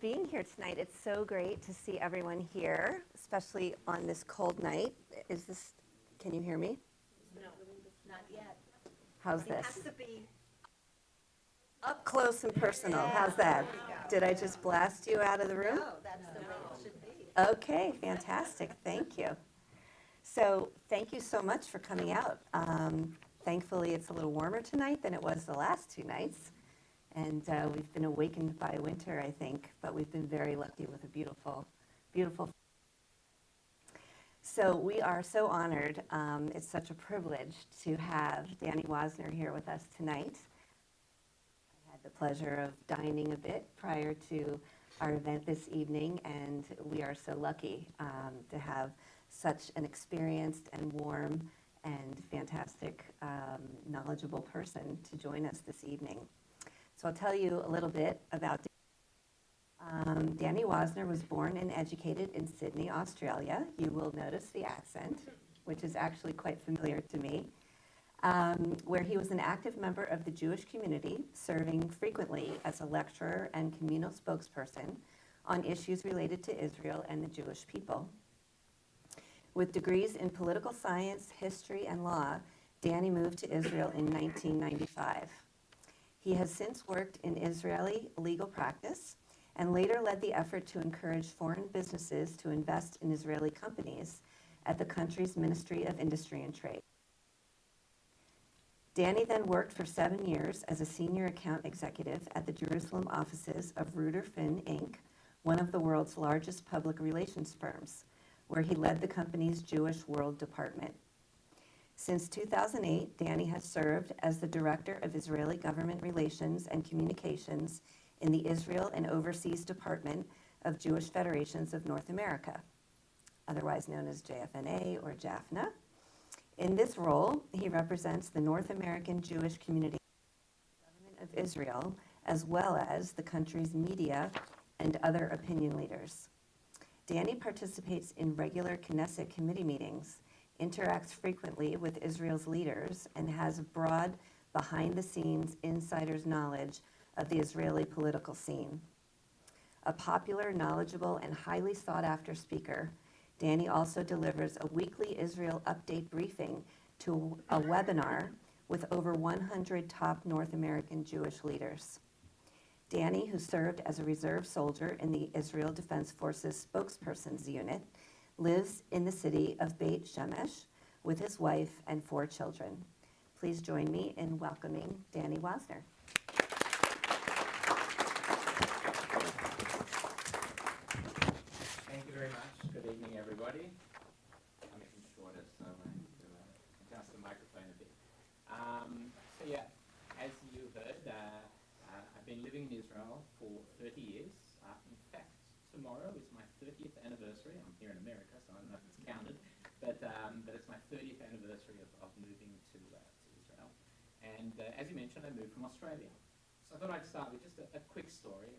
Being here tonight. It's so great to see everyone here, especially on this cold night. Can you hear me? No, not yet. How's It has this? to be. Up close and personal. How's that? Did I just blast you out of the room? No, that's the way it should be. Okay, fantastic. Thank you. So thank you so much for coming out. Thankfully, it's a little warmer tonight than it was the last 2 nights. And we've been awakened by winter, I think, but we've been very lucky with a beautiful, beautiful. So we are so honored. It's such a privilege to have Dani Wassner here with us tonight. I had the pleasure of dining a bit prior to our event this evening, and we are so lucky to have such an experienced and warm and fantastic, knowledgeable person to join us this evening. So I'll tell you a little bit about Dani Wassner was born and educated in Sydney, Australia. You will notice the accent, which is actually quite familiar to me, where he was an active member of the Jewish community, serving frequently as a lecturer and communal spokesperson on issues related to Israel and the Jewish people. With degrees in political science, history, and law, Dani moved to Israel in 1995. He has since worked in Israeli legal practice and later led the effort to encourage foreign businesses to invest in Israeli companies at the country's Ministry of Industry and Trade. Dani then worked for 7 years as a senior account executive at the Jerusalem offices of Reuter Finn Inc., one of the world's largest public relations firms, where he led the company's Jewish World Department. Since 2008, Dani has served as the Director of Israeli Government Relations and Communications in the Israel and Overseas Department of Jewish Federations of North America, otherwise known as JFNA or JFNA. In this role, he represents the North American Jewish community, the government of Israel, as well as the country's media and other opinion leaders. Dani participates in regular Knesset committee meetings, interacts frequently with Israel's leaders, and has a broad, behind-the-scenes insider's knowledge of the Israeli political scene. A popular, knowledgeable, and highly sought-after speaker, Dani also delivers a weekly Israel update briefing to a webinar with over 100 top North American Jewish leaders. Dani, who served as a reserve soldier in the Israel Defense Forces spokesperson's unit, lives in the city of Beit Shemesh with his wife and 4 children. Please join me in welcoming Dani Wassner. Thank you very much. Good evening, everybody. I'm getting shorter, so I need to adjust the microphone a bit. So yeah, as you heard, I've been living in Israel for 30 years. In fact, tomorrow is my 30th anniversary. I'm here in America, so I don't know if it's counted, but it's my 30th anniversary of moving to Israel. And as you mentioned, I moved from Australia. So I thought I'd start with just a quick story.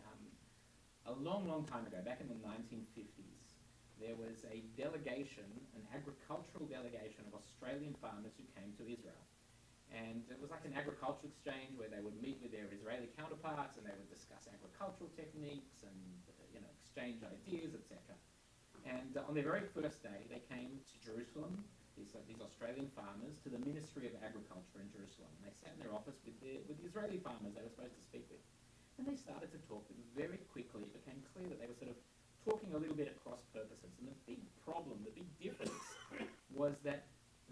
A long, long time ago, back in the 1950s, there was a delegation, an agricultural delegation of Australian farmers who came to Israel. And it was like an agricultural exchange where they would meet with their Israeli counterparts and they would discuss agricultural techniques and exchange ideas, etc. And on their very first day, they came to Jerusalem, these Australian farmers, to the Ministry of Agriculture in Jerusalem. And they sat in their office with the Israeli farmers they were supposed to speak with. And they started to talk, but very quickly it became clear that they were sort of talking a little bit at cross purposes. And the big problem, the big difference was that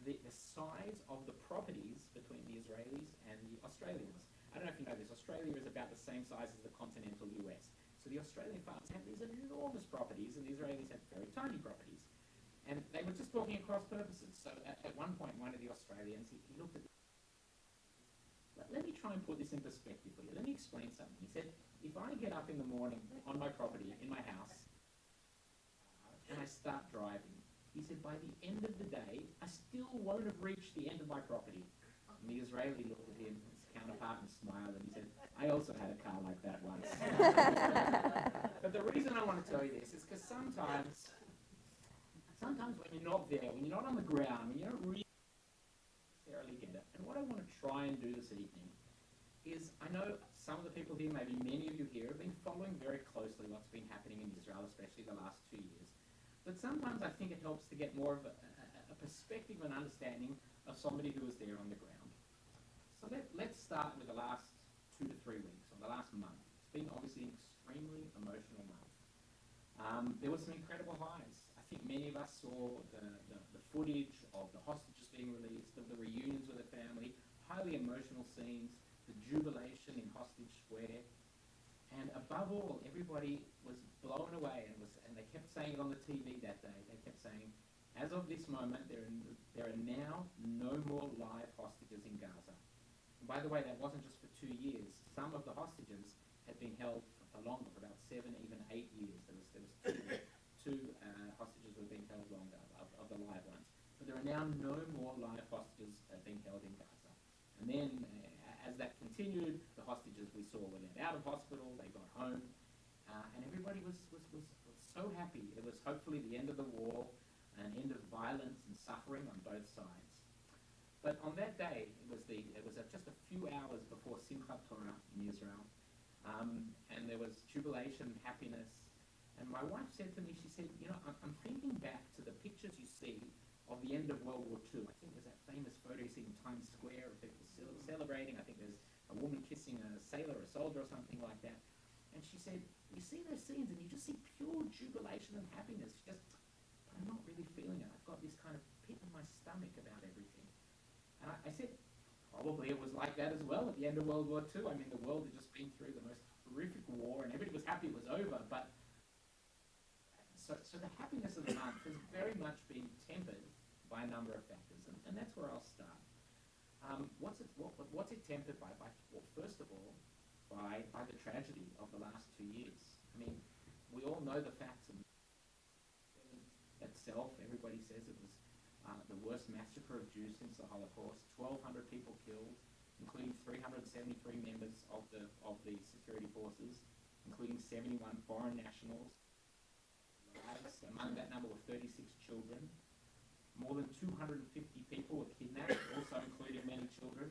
the size of the properties between the Israelis and the Australians. I don't know if you know this, Australia is about the same size as the continental US. So the Australian farmers have these enormous properties and the Israelis have very tiny properties. And they were just talking at cross purposes. So at one point, one of the Australians, he looked at let me try and put this in perspective for you. Let me explain something. He said, if I get up in the morning on my property, in my house, and I start driving, he said, by the end of the day, I still won't have reached the end of my property. And the Israeli looked at him, his counterpart, and smiled, and he said, I also had a car like that once. But the reason I want to tell you this is because sometimes when you're not there, when you're not on the ground, when you don't really necessarily get it, and what I want to try and do this evening is, I know some of the people here, maybe many of you here, have been following very closely what's been happening in Israel, especially the last 2 years. But sometimes I think it helps to get more of a perspective and understanding of somebody who was there on the ground. So let's start with the last 2 to 3 weeks, or the last month. It's been obviously an extremely emotional month. There were some incredible highs. I think many of us saw the footage of the hostages being released, of the reunions with the family, highly emotional scenes, the jubilation in Hostage Square, and above all, everybody was blown away, and they kept saying it on the TV that day. They kept saying, as of this moment, there are now no more live hostages in Gaza. And by the way, that wasn't just for 2 years. Some of the hostages had been held for longer, for about 7, even 8 years. There was two hostages who had been held longer of the live ones. But there are now no more live hostages being held in Gaza. And then, as that continued, the hostages we saw were let out of hospital, they got home, and everybody was so happy. It was hopefully the end of the war, an end of violence and suffering on both sides. But on that day, it was just a few hours before Simchat Torah in Israel, and there was jubilation, happiness. And my wife said to me, she said, I'm thinking back to the pictures you see of the end of World War II. I think there's that famous photo you see in Times Square of people celebrating. I think there's a woman kissing a sailor, a soldier, or something like that. And she said, you see those scenes and you just see pure jubilation and happiness. But I'm not really feeling it. I've got this kind of pit in my stomach about everything. And I said, probably it was like that as well at the end of World War II. I mean, the world had just been through the most horrific war and everybody was happy it was over. But so the happiness of the month has very much been tempered by a number of factors, and that's where I'll start. What's it tempered by? Well, first of all, by the tragedy of the last 2 years. I mean, we all know the facts. Itself, everybody says it was the worst massacre of Jews since the Holocaust. 1,200 people killed, including 373 members of the security forces, including 71 foreign nationals. Among that number were 36 children. More than 250 people were kidnapped, also including many children.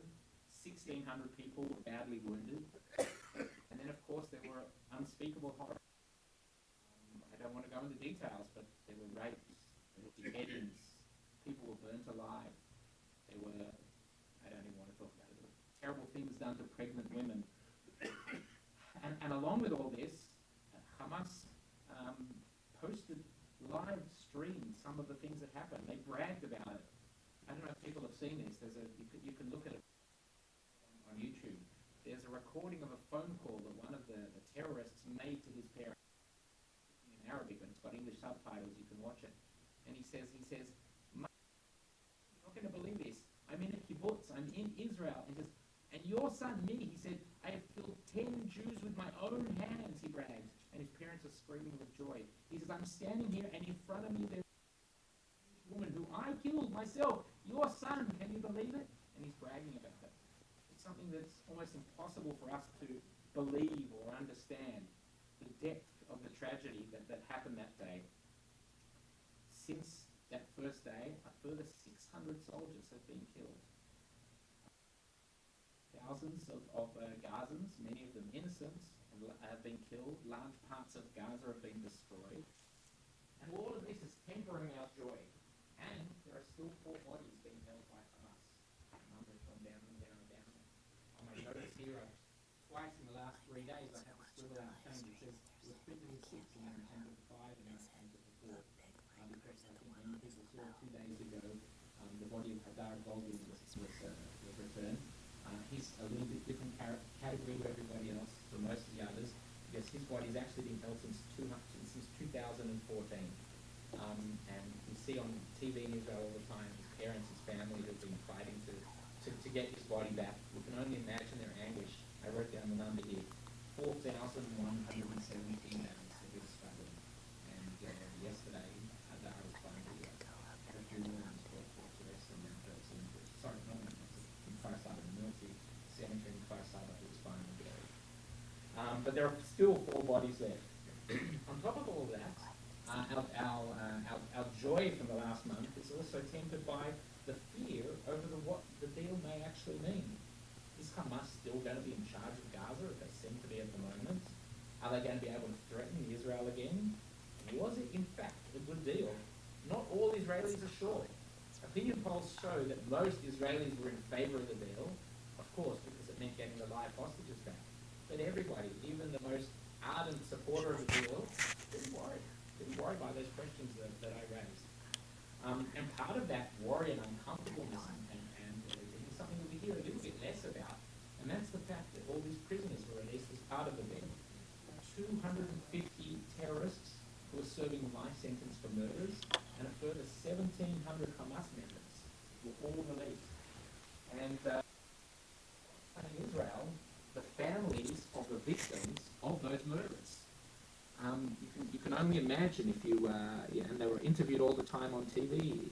1,600 people were badly wounded. And then, of course, there were unspeakable horrors. I don't want to go into details, but there were rapes, there were beheadings, people were burnt alive. There were, I don't even want to talk about it, there were terrible things done to pregnant women. And along with all this, Hamas posted live streamed some of the things that happened. They bragged about it. I don't know if people have seen this. You can look at it on YouTube. There's a recording of a phone call that one of the terrorists made to his parents in Arabic, but it's got English subtitles. You can watch it. And he says, "You're not going to believe this. I'm in a kibbutz. I'm in Israel." And he says, "And your son, me," he said, "I have killed 10 Jews with my own hands," he bragged. And his parents are screaming with joy. He says, "I'm standing here, and in front of me there's a woman who I killed myself. Your son, can you believe it?" And he's bragging about it. It's something that's almost impossible for us to believe or understand the depth of the tragedy that happened that day. Since that first day, a further 600 soldiers have been killed. Thousands of Gazans, many of them innocent, have been killed. Large parts of Gaza have been destroyed. And all of this is tempering our joy. And there are still 4 bodies being held by Hamas. Numbers gone down and down and down. On my notice here, twice in the last 3 days, I've scribbled out a change. It says it was printed in 6 and then printed 5 and then printed 4. Because I think many people saw 2 days ago the body of Dani Wassner was returned. He's a little bit different category to everybody else, from most of the others, because his body's actually been held since 2014. And you see on TV in Israel all the time, his parents, his family have been fighting to get his body back. We can only imagine their anguish. I wrote down the number here, 4,117 days they've been struggling. And yesterday, Hadar was finally had a funeral and was brought forth to rest in Mount Herzl. Sorry, not Mount Herzl, in Farsaba, the military cemetery in Farsaba, who was finally buried. But there are still 4 bodies left. On top of all that, our joy from the last month is also tempered by the fear over what the deal may actually mean. Is Hamas still going to be in charge of Gaza if they they going to be able to threaten Israel again? Was it, in fact, a good deal? Not all Israelis are sure. Opinion polls show that most Israelis were in favor of the deal, of course, because it meant getting the live hostages back. But everybody, even the most ardent supporter of the deal, didn't worry by those questions that I raised. And part of that worry and uncomfortableness, and something that we hear a little bit less about, and that's the fact that all these prisoners were released as part of the deal. 250 terrorists who were serving life sentence for murders, and a further 1,700 Hamas members were all released. And in Israel, the families of the victims of those murders. You can only imagine if you, and they were interviewed all the time on TV,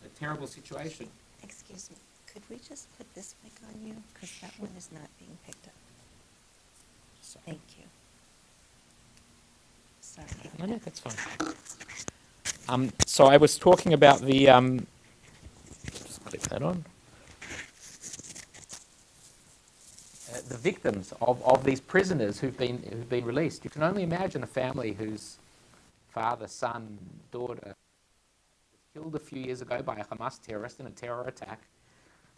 a terrible situation. Excuse me, could we just put this mic on you? Because that one is not being picked up. Sorry. Thank you. Sorry. No, that's fine. So I was talking about the, just click that on. The victims of these prisoners who've been released. You can only imagine a family whose father, son, daughter was killed a few years ago by a Hamas terrorist in a terror attack.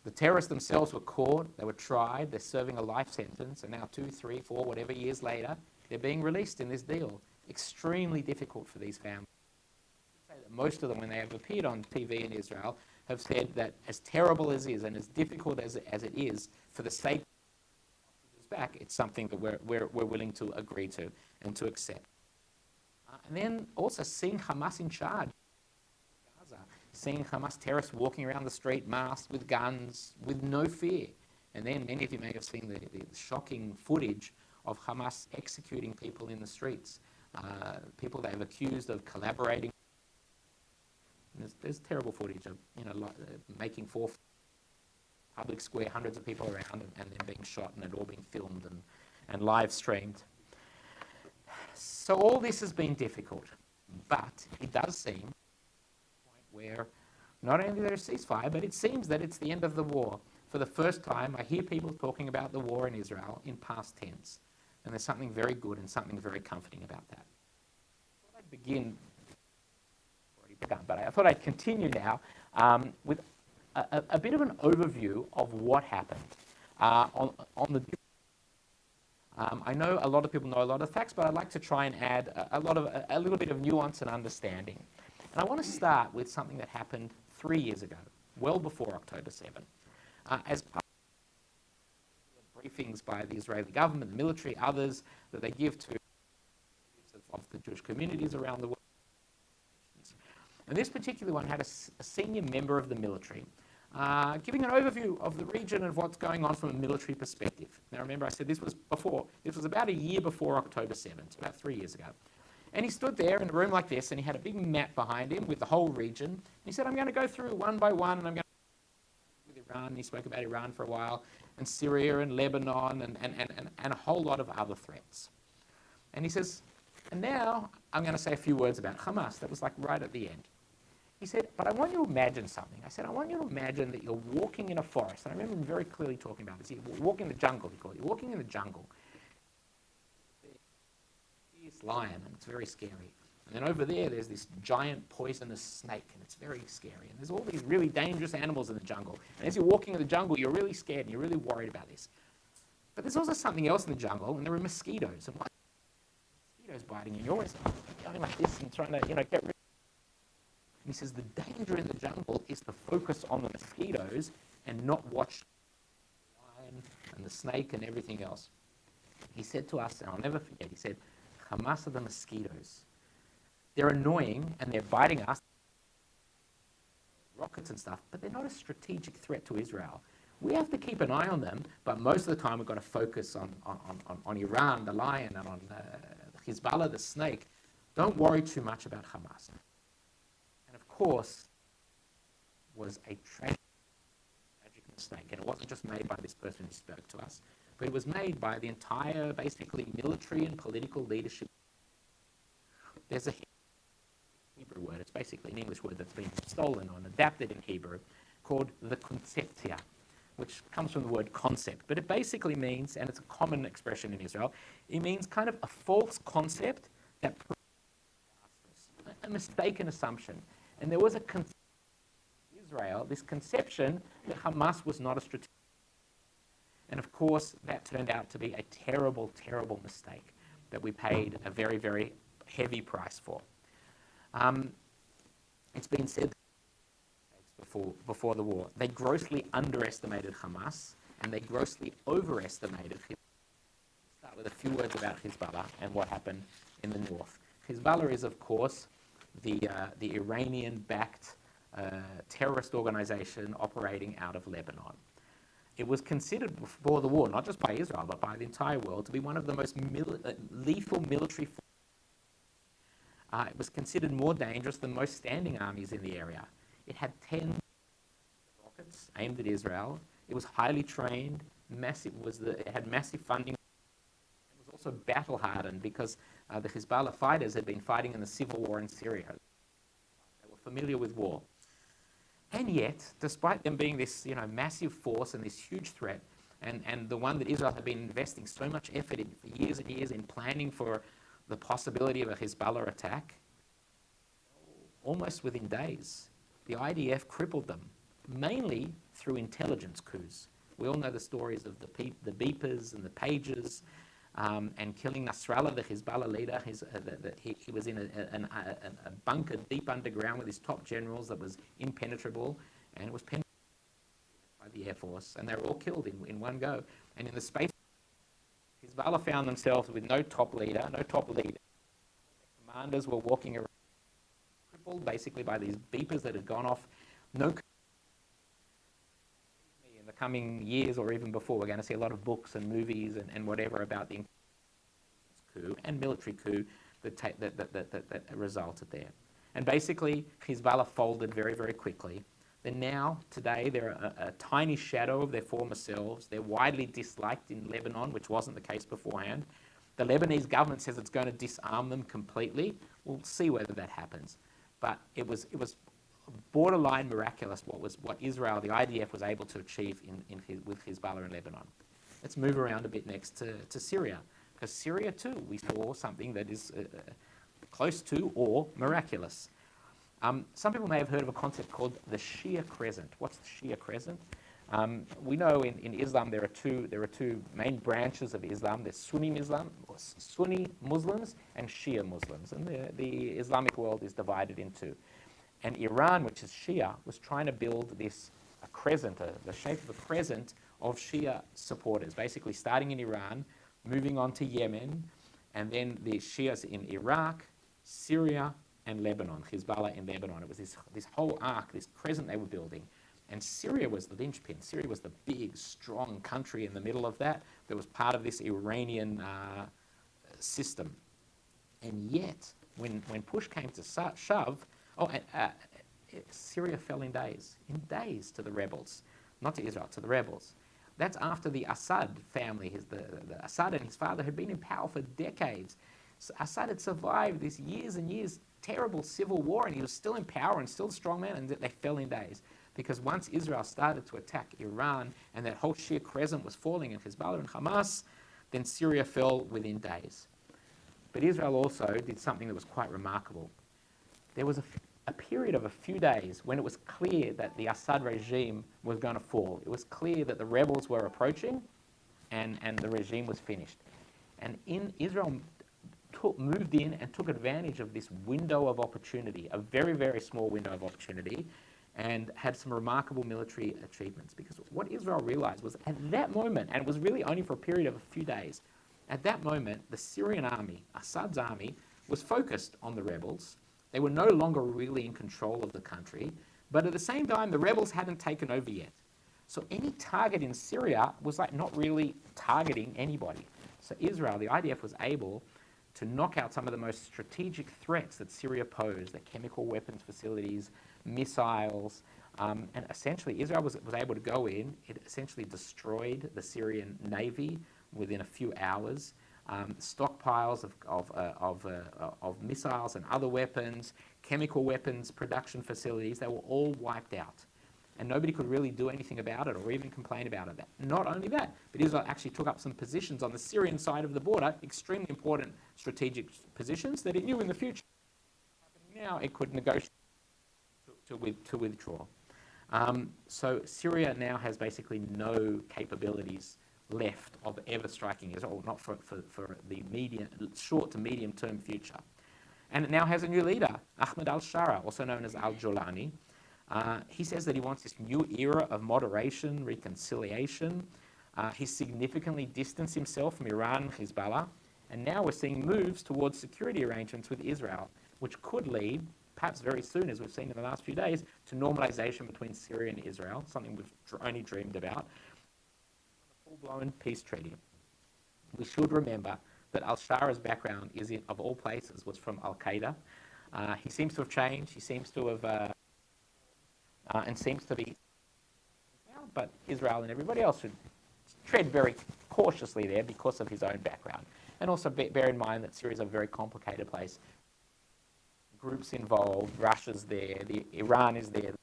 The terrorists themselves were caught, they were tried, they're serving a life sentence, and now 2, 3, 4, whatever years later, they're being released in this deal. Extremely difficult for these families. Most of them, when they have appeared on TV in Israel, have said that as terrible as it is and as difficult as it is for the state back, it's something that we're willing to agree to and to accept. And then also seeing Hamas in charge. Gaza, seeing Hamas terrorists walking around the street masked with guns, with no fear. And then many of you may have seen the shocking footage of Hamas executing people in the streets, people they have accused of collaborating. And there's terrible footage of making four public square, hundreds of people around, and then being shot, and it all being filmed and live streamed. So all this has been difficult, but it does seem where not only there's a ceasefire, but it seems that it's the end of the war. For the first time, I hear people talking about the war in Israel in past tense, and there's something very good and something very comforting about that. I thought I'd begin, already begun, but I thought I'd continue now with a bit of an overview of what happened on the. I know a lot of people know a lot of facts, but I'd like to try and add a little bit of nuance and understanding. And I want to start with something that happened 3 years ago, well before October 7. As part of briefings by the Israeli government, the military, others that they give to of the Jewish communities around the world. And this particular one had a senior member of the military giving an overview of the region and what's going on from a military perspective. Now remember I said this was about a year before October 7th, about 3 years ago. And he stood there in a room like this, and he had a big map behind him with the whole region. And he said, I'm going to go through one by one, and I'm going to with Iran. And he spoke about Iran for a while, and Syria and Lebanon, and a whole lot of other threats. And he says, and now I'm going to say a few words about Hamas. That was like right at the end. He said, but I want you to imagine something. I said, I want you to imagine that you're walking in a forest. And I remember him very clearly talking about this. You're walking in the jungle, he called it. You're walking in the jungle. This lion, and it's very scary. And then over there's this giant poisonous snake, and it's very scary. And there's all these really dangerous animals in the jungle. And as you're walking in the jungle, you're really scared, and you're really worried about this. But there's also something else in the jungle, and there are mosquitoes. And mosquitoes biting you, and you're always going like this and trying to, get rid. And he says the danger in the jungle is to focus on the mosquitoes and not watch the lion and the snake and everything else. He said to us, and I'll never forget, he said, Hamas are the mosquitoes. They're annoying and they're biting us, rockets and stuff, but they're not a strategic threat to Israel. We have to keep an eye on them, but most of the time we've got to focus on Iran, the lion, and on Hezbollah, the snake. Don't worry too much about Hamas. And of course, was a tragic mistake, and it wasn't just made by this person who spoke to us, but it was made by the entire, basically, military and political leadership. There's a Hebrew word, it's basically an English word that's been stolen or adapted in Hebrew, called the conceptia, which comes from the word concept, but it basically means, and it's a common expression in Israel, it means kind of a false concept that a mistaken assumption. And there was a Israel, this conception that Hamas was not a strategic. And of course, that turned out to be a terrible, terrible mistake that we paid a very, very heavy price for. It's been said before the war, they grossly underestimated Hamas and they grossly overestimated Hezbollah. Let's start with a few words about Hezbollah and what happened in the north. Hezbollah is, of course, the Iranian-backed terrorist organization operating out of Lebanon. It was considered before the war, not just by Israel, but by the entire world, to be one of the most lethal military forces. It was considered more dangerous than most standing armies in the area. It had 10 rockets aimed at Israel. It was highly trained, it had massive funding. It was also battle-hardened because the Hezbollah fighters had been fighting in the civil war in Syria. They were familiar with war. And yet, despite them being this massive force and this huge threat, and the one that Israel had been investing so much effort in for years and years in planning for the possibility of a Hezbollah attack, almost within days, the IDF crippled them, mainly through intelligence coups. We all know the stories of the beepers and the pagers, and killing Nasrallah, the Hezbollah leader. He was in a bunker deep underground with his top generals that was impenetrable, and it was penetrated by the Air Force, and they were all killed in one go. And in the space, Hezbollah found themselves with no top leader. Commanders were walking around crippled basically by these beepers that had gone off. In the coming years or even before, we're going to see a lot of books and movies and whatever about the coup and military coup that resulted there. And basically, Hezbollah folded very, very quickly. Today, they're a tiny shadow of their former selves. They're widely disliked in Lebanon, which wasn't the case beforehand. The Lebanese government says it's going to disarm them completely. We'll see whether that happens. But it was borderline miraculous what Israel, the IDF, was able to achieve with Hezbollah in Lebanon. Let's move around a bit next to Syria, because Syria too, we saw something that is close to or miraculous. Some people may have heard of a concept called the Shia Crescent. What's the Shia Crescent? We know in Islam there are two main branches of Islam. There's Sunni Muslims and Shia Muslims, and the Islamic world is divided in two. And Iran, which is Shia, was trying to build a crescent, the shape of a crescent of Shia supporters, basically starting in Iran, moving on to Yemen, and then the Shias in Iraq, Syria, and Lebanon, Hezbollah in Lebanon. It was this whole arc, this crescent they were building. And Syria was the linchpin. Syria was the big, strong country in the middle of that was part of this Iranian system. And yet, when push came to shove, Syria fell in days to the rebels. Not to Israel, to the rebels. That's after the Assad family, the Assad and his father had been in power for decades. So Assad had survived this years and years terrible civil war, and he was still in power and still a strong man, and they fell in days. Because once Israel started to attack Iran and that whole Shia crescent was falling in Hezbollah and Hamas, then Syria fell within days. But Israel also did something that was quite remarkable. There was a period of a few days when it was clear that the Assad regime was going to fall. It was clear that the rebels were approaching and the regime was finished. And Israel moved in and took advantage of this window of opportunity, a very, very small window of opportunity, and had some remarkable military achievements. Because what Israel realized was at that moment, and it was really only for a period of a few days, at that moment, the Syrian army, Assad's army, was focused on the rebels. They were no longer really in control of the country, but at the same time, the rebels hadn't taken over yet. So any target in Syria was like not really targeting anybody. So Israel, the IDF, was able to knock out some of the most strategic threats that Syria posed, the chemical weapons facilities, missiles, and essentially Israel was able to go in. It essentially destroyed the Syrian navy within a few hours. Stockpiles of missiles and other weapons, chemical weapons production facilities, they were all wiped out. and nobody could really do anything about it or even complain about it. Not only that, but Israel actually took up some positions on the Syrian side of the border, extremely important strategic positions that it knew in the future. Now it could negotiate to withdraw. So Syria now has basically no capabilities left of ever striking Israel, not for the short to medium term future. And it now has a new leader, Ahmed al-Shara, also known as al-Jolani. He says that he wants this new era of moderation, reconciliation. He's significantly distanced himself from Iran and Hezbollah, and now we're seeing moves towards security arrangements with Israel, which could lead, perhaps very soon, as we've seen in the last few days, to normalization between Syria and Israel, something we've only dreamed about. A full-blown peace treaty. We should remember that al-Shara's background of all places, was from Al-Qaeda. He seems to have changed. He seems to have, and seems to be, but Israel and everybody else should tread very cautiously there because of his own background. And also bear in mind that Syria is a very complicated place. Groups involved, Russia's there, Iran is there, the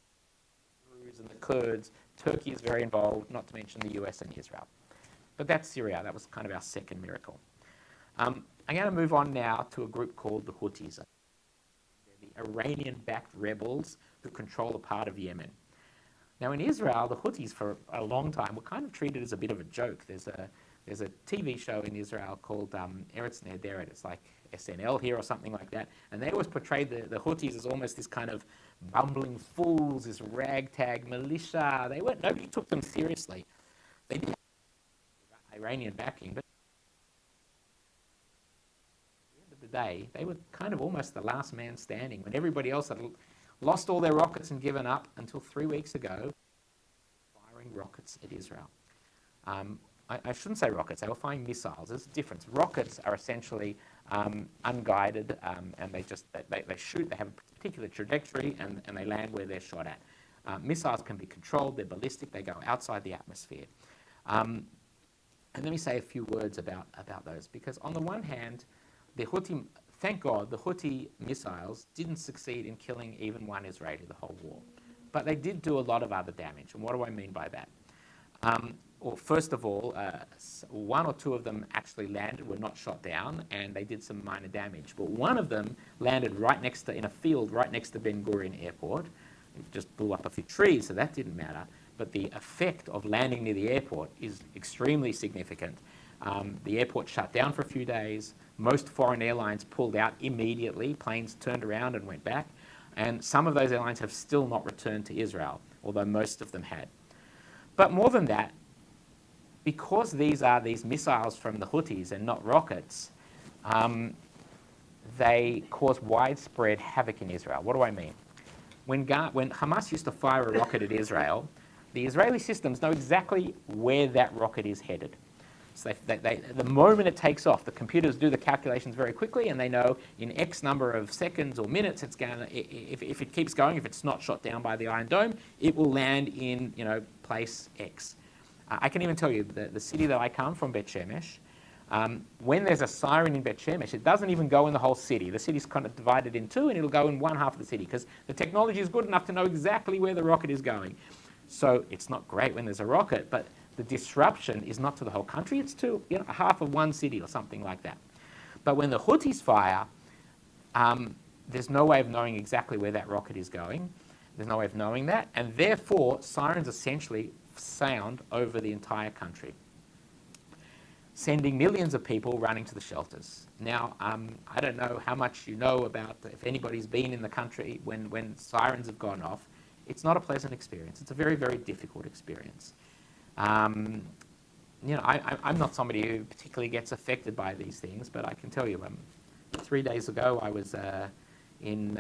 Druze and the Kurds, Turkey is very involved, not to mention the US and Israel. But that's Syria. That was kind of our second miracle. I'm going to move on now to a group called the Houthis. They're the Iranian-backed rebels who control a part of Yemen. Now in Israel, the Houthis for a long time were kind of treated as a bit of a joke. There's a TV show in Israel called Eretz Nehederet. It's like SNL here or something like that. And they always portrayed the Houthis as almost this kind of bumbling fools, this ragtag militia. Nobody took them seriously. They did have Iranian backing, but day, they were kind of almost the last man standing when everybody else had lost all their rockets and given up until 3 weeks ago, firing rockets at Israel. I shouldn't say rockets, they were firing missiles. There's a difference. Rockets are essentially unguided, and they shoot, they have a particular trajectory, and they land where they're shot at. Missiles can be controlled, they're ballistic, they go outside the atmosphere. And let me say a few words about those, because on the one hand, thank God, the Houthi missiles didn't succeed in killing even one Israeli the whole war. But they did do a lot of other damage. And what do I mean by that? Well, first of all, one or two of them actually landed, were not shot down, and they did some minor damage. But one of them landed in a field right next to Ben Gurion Airport. It just blew up a few trees, so that didn't matter. But the effect of landing near the airport is extremely significant. The airport shut down for a few days. Most foreign airlines pulled out immediately. Planes turned around and went back. And some of those airlines have still not returned to Israel, although most of them had. But more than that, because these are these missiles from the Houthis and not rockets, they cause widespread havoc in Israel. What do I mean? When Hamas used to fire a rocket at Israel, the Israeli systems know exactly where that rocket is headed. So the moment it takes off, the computers do the calculations very quickly, and they know in X number of seconds or minutes, it's going to, if it keeps going, if it's not shot down by the Iron Dome, it will land in place X. I can even tell you the city that I come from, Bet Shemesh, when there's a siren in Bet Shemesh, it doesn't even go in the whole city. The city's kind of divided in two, and it'll go in one half of the city because the technology is good enough to know exactly where the rocket is going. So it's not great when there's a rocket, but the disruption is not to the whole country, it's to half of one city or something like that. But when the Houthis fire, there's no way of knowing exactly where that rocket is going. There's no way of knowing that, and therefore sirens essentially sound over the entire country, sending millions of people running to the shelters. Now, I don't know how much you know about, if anybody's been in the country when sirens have gone off. It's not a pleasant experience. It's a very, very difficult experience. I'm not somebody who particularly gets affected by these things, but I can tell you, 3 days ago I was in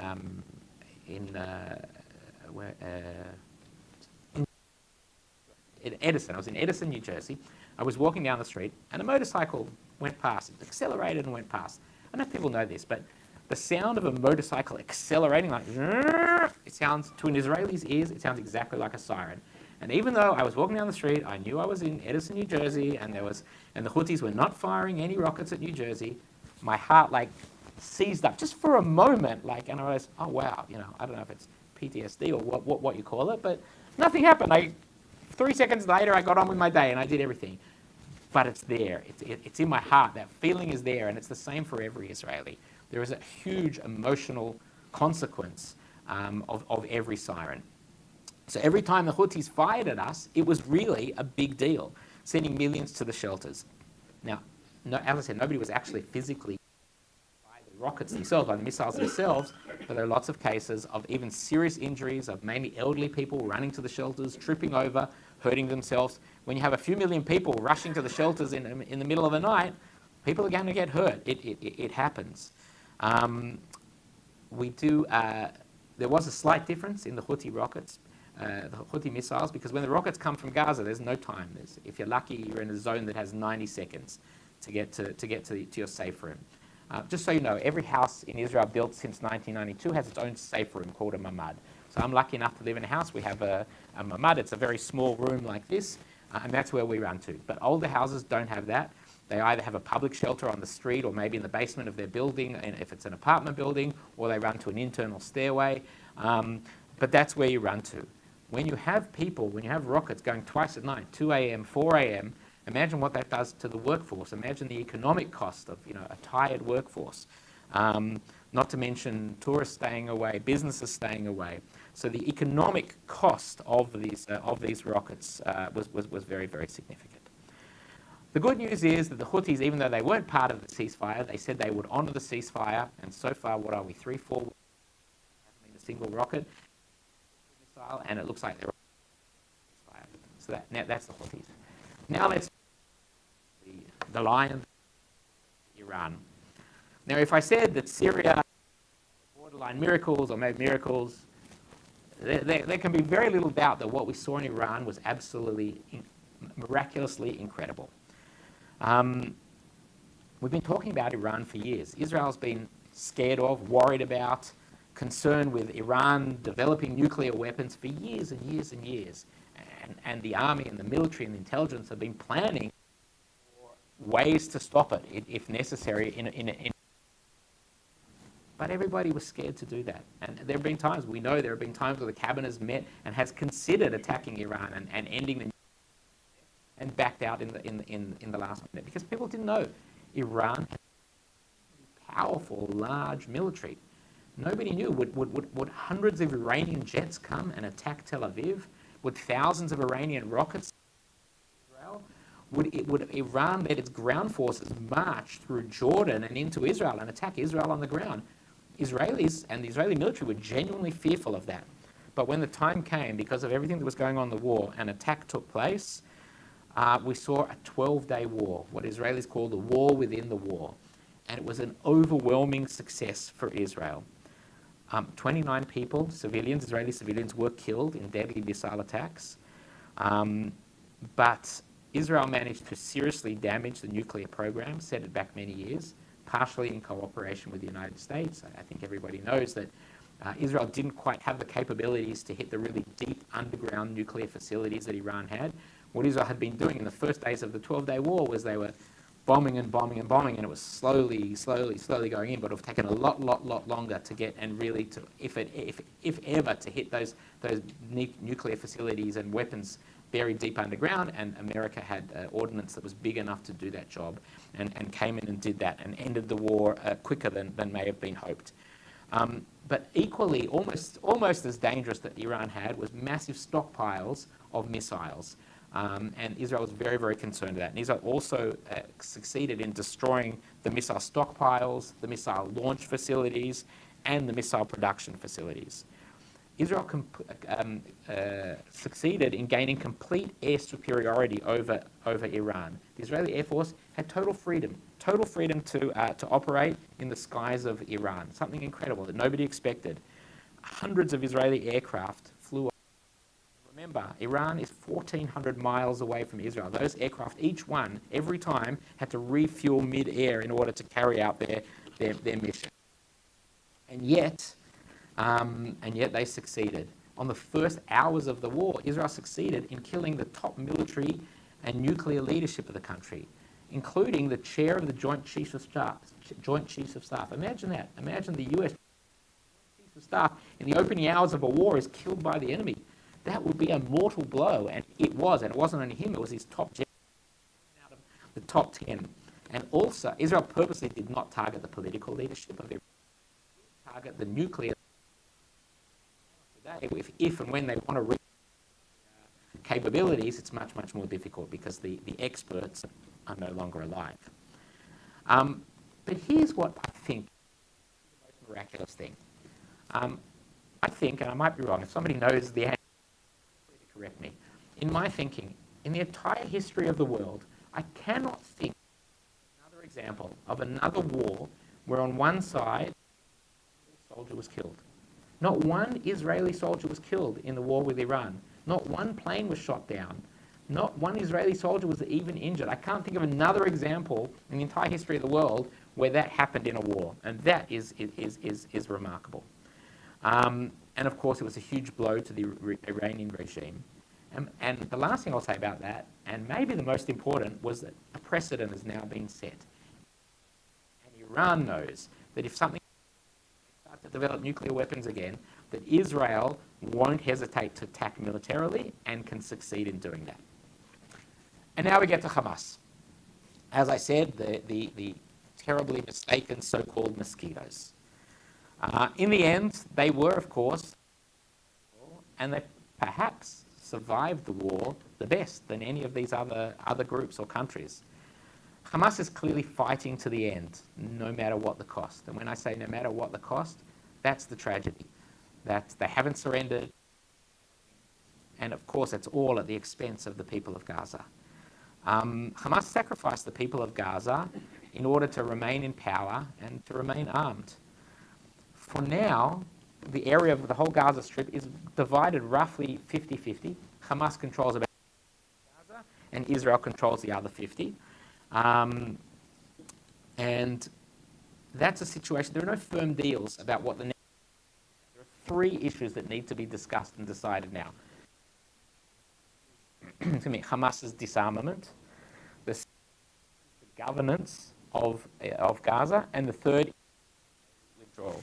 Edison. I was in Edison, New Jersey. I was walking down the street, and a motorcycle went past. It accelerated and went past. I don't know if people know this, but the sound of a motorcycle accelerating, like, it sounds, to an Israeli's ears, it sounds exactly like a siren. And even though I was walking down the street, I knew I was in Edison, New Jersey, and the Houthis were not firing any rockets at New Jersey, my heart seized up just for a moment, and I realized, oh wow, I don't know if it's PTSD or what you call it, but Nothing happened. 3 seconds later, I got on with my day and I did everything. But it's there. It's in my heart. That feeling is there, and it's the same for every Israeli. There is a huge emotional consequence of every siren. So every time the Houthis fired at us, it was really a big deal, sending millions to the shelters. Now, as I said, nobody was actually physically by the rockets themselves, by the missiles themselves, but there are lots of cases of even serious injuries, of mainly elderly people running to the shelters, tripping over, hurting themselves. When you have a few million people rushing to the shelters in the middle of the night, people are going to get hurt. It happens. There was a slight difference in the Houthi rockets, the Houthi missiles, because when the rockets come from Gaza, there's no time. If you're lucky, you're in a zone that has 90 seconds to get to your safe room. Just so you know, every house in Israel built since 1992 has its own safe room called a mamad. So I'm lucky enough to live in a house. We have a mamad. It's a very small room like this, and that's where we run to. But older houses don't have that. They either have a public shelter on the street or maybe in the basement of their building, and if it's an apartment building, or they run to an internal stairway. But that's where you run to. When you have rockets going twice at night, 2 a.m., 4 a.m., imagine what that does to the workforce. Imagine the economic cost of a tired workforce. Not to mention tourists staying away, businesses staying away. So the economic cost of these rockets was very, very significant. The good news is that the Houthis, even though they weren't part of the ceasefire, they said they would honour the ceasefire, and so far, what are we, 3, 4 weeks? Hasn't been a single rocket missile, and it looks like they're on ceasefire. So that's the Houthis. Now let's the lion, Iran. Now, if I said that Syria borderline miracles or made miracles, there can be very little doubt that what we saw in Iran was absolutely miraculously incredible. We've been talking about Iran for years. Israel's been scared of, worried about, concerned with Iran developing nuclear weapons for years and years and years. And the army and the military and the intelligence have been planning for ways to stop it if necessary. But everybody was scared to do that. And there have been times, we know there have been times where the cabinet has met and has considered attacking Iran and ending the and backed out in the last minute because people didn't know Iran had a powerful, large military. Nobody knew. Would hundreds of Iranian jets come and attack Tel Aviv? Would thousands of Iranian rockets Israel? Would Iran let its ground forces march through Jordan and into Israel and attack Israel on the ground? Israelis and the Israeli military were genuinely fearful of that. But when the time came, because of everything that was going on in the war, an attack took place. We saw a 12-day war, what Israelis call the war within the war. And it was an overwhelming success for Israel. 29 people, civilians, Israeli civilians, were killed in deadly missile attacks. But Israel managed to seriously damage the nuclear program, set it back many years, partially in cooperation with the United States. I think everybody knows that Israel didn't quite have the capabilities to hit the really deep underground nuclear facilities that Iran had. What Israel had been doing in the first days of the 12-day war was they were bombing and bombing and bombing, and it was slowly going in, but it would have taken a lot longer to get and really to, if ever, to hit those nuclear facilities and weapons buried deep underground, and America had ordnance that was big enough to do that job and came in and did that and ended the war quicker than may have been hoped. But equally, almost as dangerous that Iran had was massive stockpiles of missiles. And Israel was very, very concerned with that. And Israel also succeeded in destroying the missile stockpiles, the missile launch facilities, and the missile production facilities. Israel succeeded in gaining complete air superiority over Iran. The Israeli Air Force had total freedom to operate in the skies of Iran, something incredible that nobody expected. Hundreds of Israeli aircraft flew over. Remember, Iran is 1,400 miles away from Israel. Those aircraft, each one, every time, had to refuel mid-air in order to carry out their mission. And yet they succeeded. On the first hours of the war, Israel succeeded in killing the top military and nuclear leadership of the country, including the chair of the Joint Chiefs of Staff. Imagine that. Imagine the U.S. Chiefs of Staff in the opening hours of a war is killed by the enemy. that would be a mortal blow, and it was. And it wasn't only him; it was his top general out of the top 10. And also, Israel purposely did not target the political leadership of it; target the nuclear. Today, if and when they want to reach capabilities, it's much, much more difficult because the experts are no longer alive. But here's what I think is the most miraculous thing. I think, and I might be wrong, if somebody knows the answer, please correct me. In my thinking, in the entire history of the world, I cannot think of another example of another war where on one side a soldier was killed. Not one Israeli soldier was killed in the war with Iran. Not one plane was shot down. Not one Israeli soldier was even injured. I can't think of another example in the entire history of the world where that happened in a war, and that is remarkable. And of course, it was a huge blow to the Iranian regime. And the last thing I'll say about that, and maybe the most important, was that a precedent has now been set. And Iran knows that if something starts to develop nuclear weapons again, that Israel won't hesitate to attack militarily and can succeed in doing that. And now we get to Hamas. As I said, the terribly mistaken so-called mosquitoes. In the end, they were, of course, and they perhaps survived the war the best than any of these other groups or countries. Hamas is clearly fighting to the end, no matter what the cost. And when I say no matter what the cost, that's the tragedy, that they haven't surrendered. And of course, it's all at the expense of the people of Gaza. Hamas sacrificed the people of Gaza in order to remain in power and to remain armed. For now, the area of the whole Gaza Strip is divided roughly 50-50. Hamas controls about Gaza, and Israel controls the other 50. And that's a situation. There are no firm deals about what the next. There are 3 issues that need to be discussed and decided now. Hamas's disarmament, the governance of Gaza, and the third, withdrawal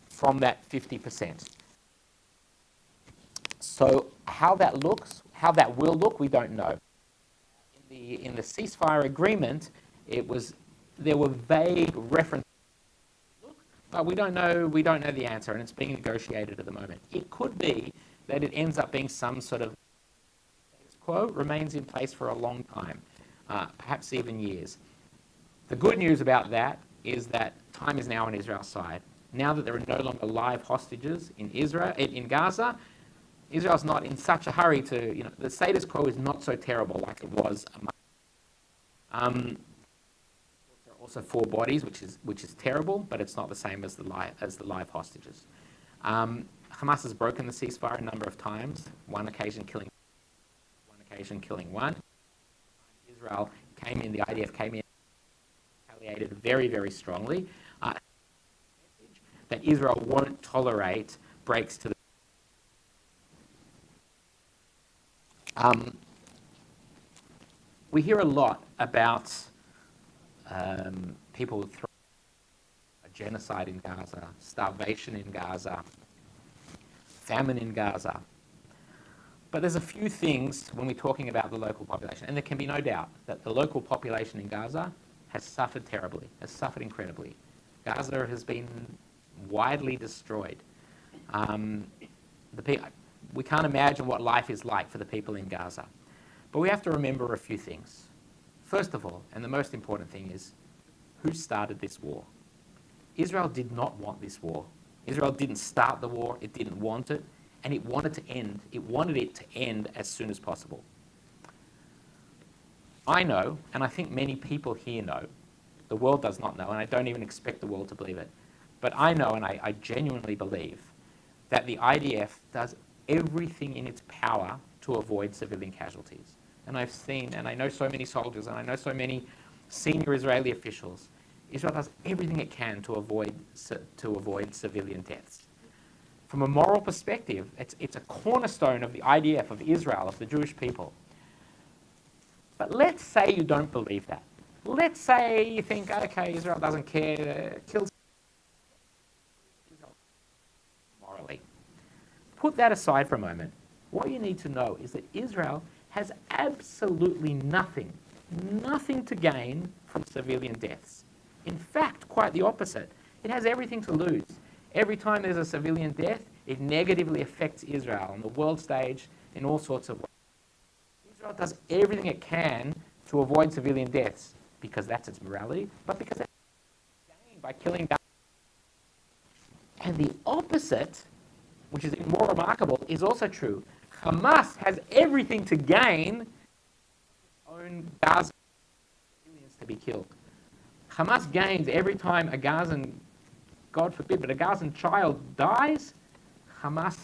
from that 50%. So how that looks, how that will look, we don't know. In the ceasefire agreement, there were vague references, but we don't know the answer, and it's being negotiated at the moment. It could be that it ends up being some sort of status quo, remains in place for a long time, perhaps even years. The good news about that is that time is now on Israel's side. Now that there are no longer live hostages in Gaza, Israel's not in such a hurry to, the status quo is not so terrible like it was a month. There are also 4 bodies, which is terrible, but it's not the same as the live hostages. Hamas has broken the ceasefire a number of times, one occasion killing 1. Israel came in, the IDF came in, retaliated very, very strongly. That Israel won't tolerate breaks to the we hear a lot about people throwing a genocide in Gaza, starvation in Gaza, famine in Gaza. But there's a few things when we're talking about the local population, and there can be no doubt that the local population in Gaza has suffered terribly, has suffered incredibly. Gaza has been widely destroyed. We can't imagine what life is like for the people in Gaza. But we have to remember a few things. First of all, and the most important thing is, who started this war? Israel did not want this war. Israel didn't start the war, it didn't want it, and it wanted to end. It wanted it to end as soon as possible. I know, and I think many people here know, the world does not know, and I don't even expect the world to believe it, but I know, and I genuinely believe, that the IDF does everything in its power to avoid civilian casualties. And I've seen, and I know so many soldiers, and I know so many senior Israeli officials. Israel does everything it can to avoid civilian deaths. From a moral perspective, it's a cornerstone of the IDF, of Israel, of the Jewish people. But let's say you don't believe that. Let's say you think, okay, Israel doesn't care, kills Israel morally. Put that aside for a moment. what you need to know is that Israel has absolutely nothing to gain from civilian deaths. In fact, quite the opposite. It has everything to lose. Every time there's a civilian death, it negatively affects Israel on the world stage in all sorts of ways. Israel does everything it can to avoid civilian deaths because that's its morality, but because it's gained by killing. And the opposite, which is even more remarkable, is also true. Hamas has everything to gain its own Gaza civilians to be killed. Hamas gains every time a Gazan, God forbid, but a Gazan child dies. Hamas,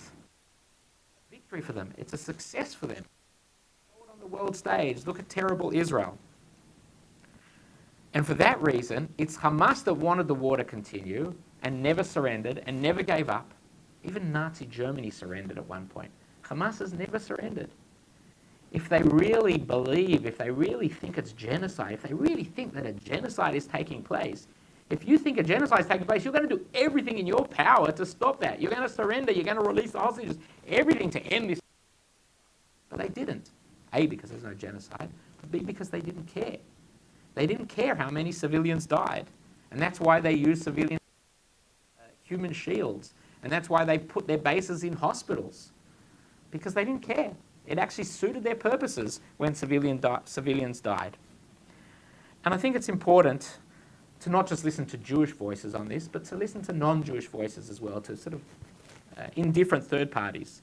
victory for them. It's a success for them. On the world stage, look at terrible Israel. And for that reason, it's Hamas that wanted the war to continue and never surrendered and never gave up. Even Nazi Germany surrendered at one point. Hamas has never surrendered. If they really believe, if they really think it's genocide, if they really think that a genocide is taking place, if you think a genocide is taking place, you're going to do everything in your power to stop that. You're going to surrender, you're going to release the hostages, everything to end this. But they didn't. A, because there's no genocide, but B, because they didn't care. They didn't care how many civilians died. And that's why they used civilian human shields. And that's why they put their bases in hospitals. Because they didn't care. It actually suited their purposes when civilians died. And I think it's important to not just listen to Jewish voices on this, but to listen to non-Jewish voices as well, to sort of indifferent third parties,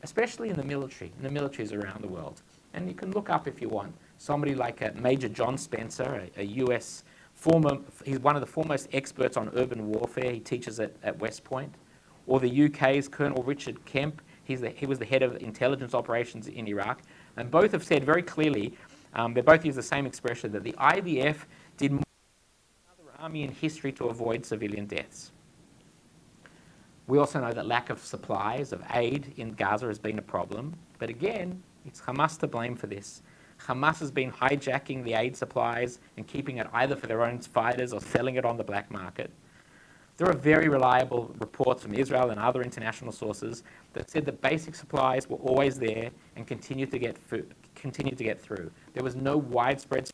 especially in the militaries around the world. And you can look up if you want. Somebody like Major John Spencer, a US he's one of the foremost experts on urban warfare. He teaches at West Point. Or the UK's Colonel Richard Kemp. He was the head of intelligence operations in Iraq. And both have said very clearly, they both use the same expression, that the IDF did more than any other army in history to avoid civilian deaths. We also know that lack of supplies, of aid in Gaza has been a problem. But again, it's Hamas to blame for this. Hamas has been hijacking the aid supplies and keeping it either for their own fighters or selling it on the black market. There are very reliable reports from Israel and other international sources that said that basic supplies were always there and continued to get through. There was no widespread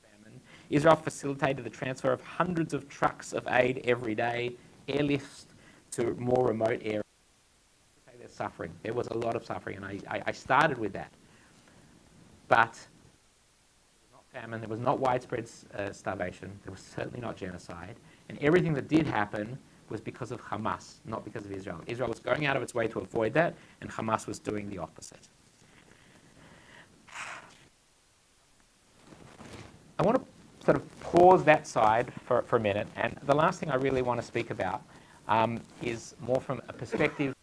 famine. Israel facilitated the transfer of hundreds of trucks of aid every day, airlifts to more remote areas. There's suffering. There was a lot of suffering, and I started with that. But there was not famine, there was not widespread starvation, there was certainly not genocide, and everything that did happen was because of Hamas, not because of Israel. Israel was going out of its way to avoid that, and Hamas was doing the opposite. I want to sort of pause that side for a minute, and the last thing I really want to speak about is more from a perspective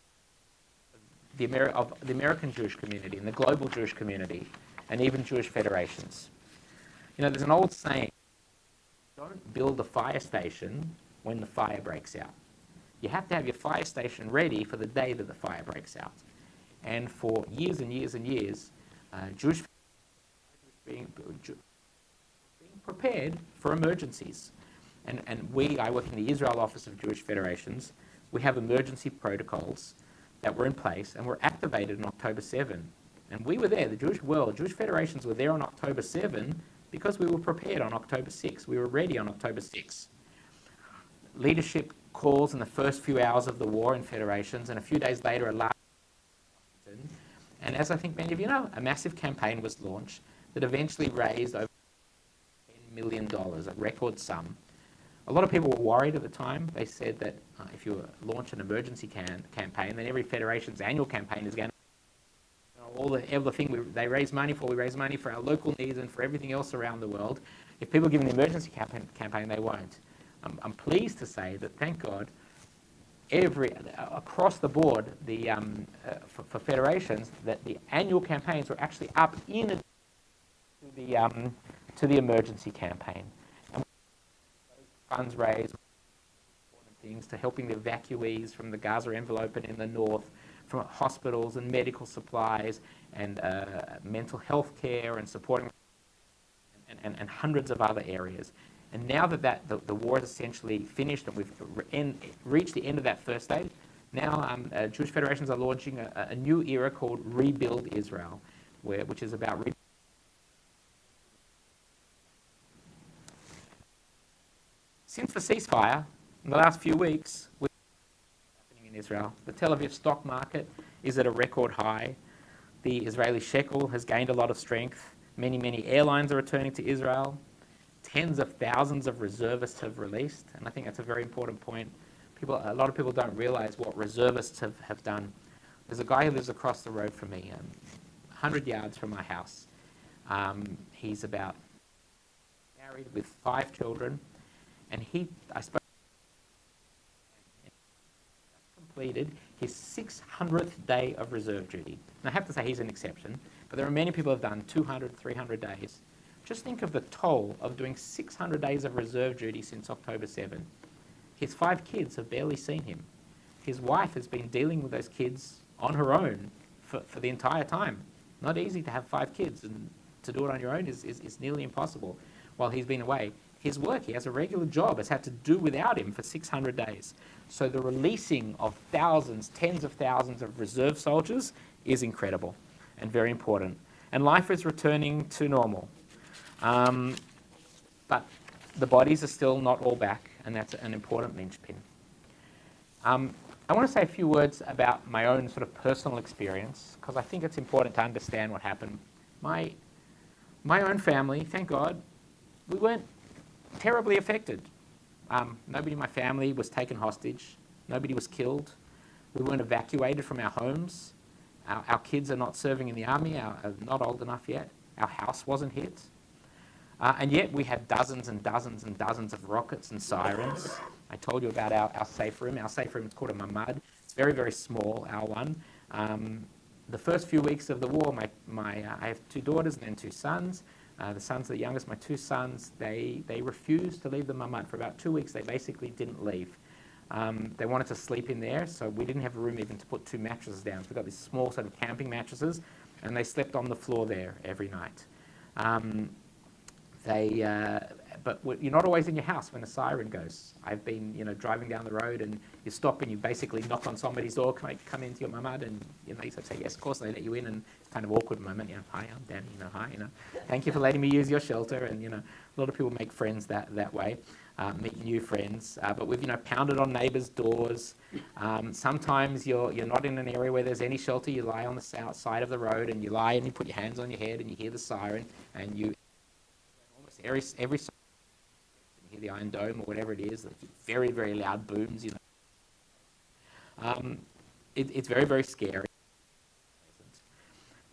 of the American Jewish community and the global Jewish community, and even Jewish federations. You know, there's an old saying, don't build a fire station when the fire breaks out. You have to have your fire station ready for the day that the fire breaks out. And for years and years and years, Jewish being prepared for emergencies. And I work in the Israel Office of Jewish Federations. We have emergency protocols that were in place and were activated on October 7. And we were there, the Jewish federations were there on October 7 because we were prepared on October 6. We were ready on October 6. Leadership calls in the first few hours of the war in federations, and a few days later, a large. And as I think many of you know, a massive campaign was launched that eventually raised over $10 million, a record sum. A lot of people were worried at the time. They said that if you launch an emergency campaign, then every federation's annual campaign is going to everything they raise money for, we raise money for our local needs and for everything else around the world. If people give an emergency campaign, they won't. I'm pleased to say that, thank God, across the board, for federations, that the annual campaigns were actually up in to the emergency campaign. And funds raised, things to helping the evacuees from the Gaza envelope and in the north, from hospitals and medical supplies and mental health care and supporting and hundreds of other areas. And now that the war is essentially finished and we've reached the end of that first stage, Now, Jewish federations are launching a new era called Rebuild Israel, which is about since the ceasefire in the last few weeks, what's happening in Israel. The Tel Aviv stock market is at a record high. The Israeli shekel has gained a lot of strength. Many airlines are returning to Israel. Tens of thousands of reservists have released, and I think that's a very important point. A lot of people don't realize what reservists have done. There's a guy who lives across the road from me, 100 yards from my house. He's about married with 5 children, and I spoke completed his 600th day of reserve duty. And I have to say he's an exception, but there are many people who have done 200, 300 days. Just think of the toll of doing 600 days of reserve duty since October 7. His 5 kids have barely seen him. His wife has been dealing with those kids on her own for the entire time. Not easy to have 5 kids, and to do it on your own is nearly impossible while he's been away. His work, he has a regular job, has had to do without him for 600 days. So the releasing of thousands, tens of thousands of reserve soldiers is incredible and very important. And life is returning to normal. But the bodies are still not all back, and that's an important linchpin. I want to say a few words about my own sort of personal experience, because I think it's important to understand what happened. My own family, thank God, we weren't terribly affected. Nobody in my family was taken hostage. Nobody was killed. We weren't evacuated from our homes. Our kids are not serving in the army, are not old enough yet. Our house wasn't hit. And yet we had dozens and dozens and dozens of rockets and sirens. I told you about our safe room. Our safe room is called a mamad. It's very, very small, our one. The first few weeks of the war, I have 2 daughters and then 2 sons. The sons are the youngest. My 2 sons, they refused to leave the mamad. For about 2 weeks, they basically didn't leave. They wanted to sleep in there, so we didn't have room even to put 2 mattresses down. So we've got these small sort of camping mattresses, and they slept on the floor there every night. But you're not always in your house when a siren goes. I've been, driving down the road, and you stop and you basically knock on somebody's door. Can I come into your mamad? And you say yes, of course. They let you in, and it's kind of awkward moment. Hi, I'm Dani. Hi, thank you for letting me use your shelter. And a lot of people make friends that way, meet new friends. But we've pounded on neighbours' doors. Sometimes you're not in an area where there's any shelter. You lie on the south side of the road, and you lie and you put your hands on your head, and you hear the siren, and you almost every you hear the Iron Dome or whatever it is, very, very loud booms, It's very, very scary.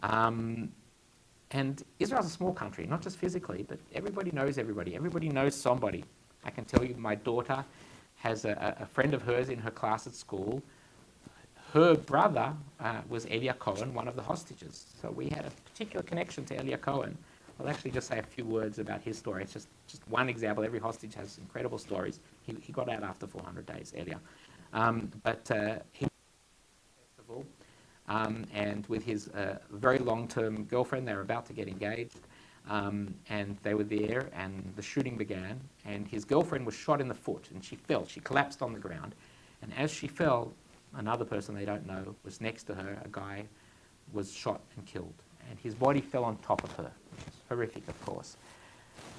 And Israel's a small country, not just physically, but everybody knows everybody. Everybody knows somebody. I can tell you my daughter has a friend of hers in her class at school. Her brother was Elia Cohen, one of the hostages. So we had a particular connection to Elia Cohen. I'll actually just say a few words about his story. It's just one example. Every hostage has incredible stories. He got out after 400 days, Elia. He festival, and with his very long-term girlfriend, they were about to get engaged, and they were there, and the shooting began, and his girlfriend was shot in the foot, and she fell. She collapsed on the ground, and as she fell, another person they don't know was next to her. A guy was shot and killed, and his body fell on top of her. Which is horrific, of course.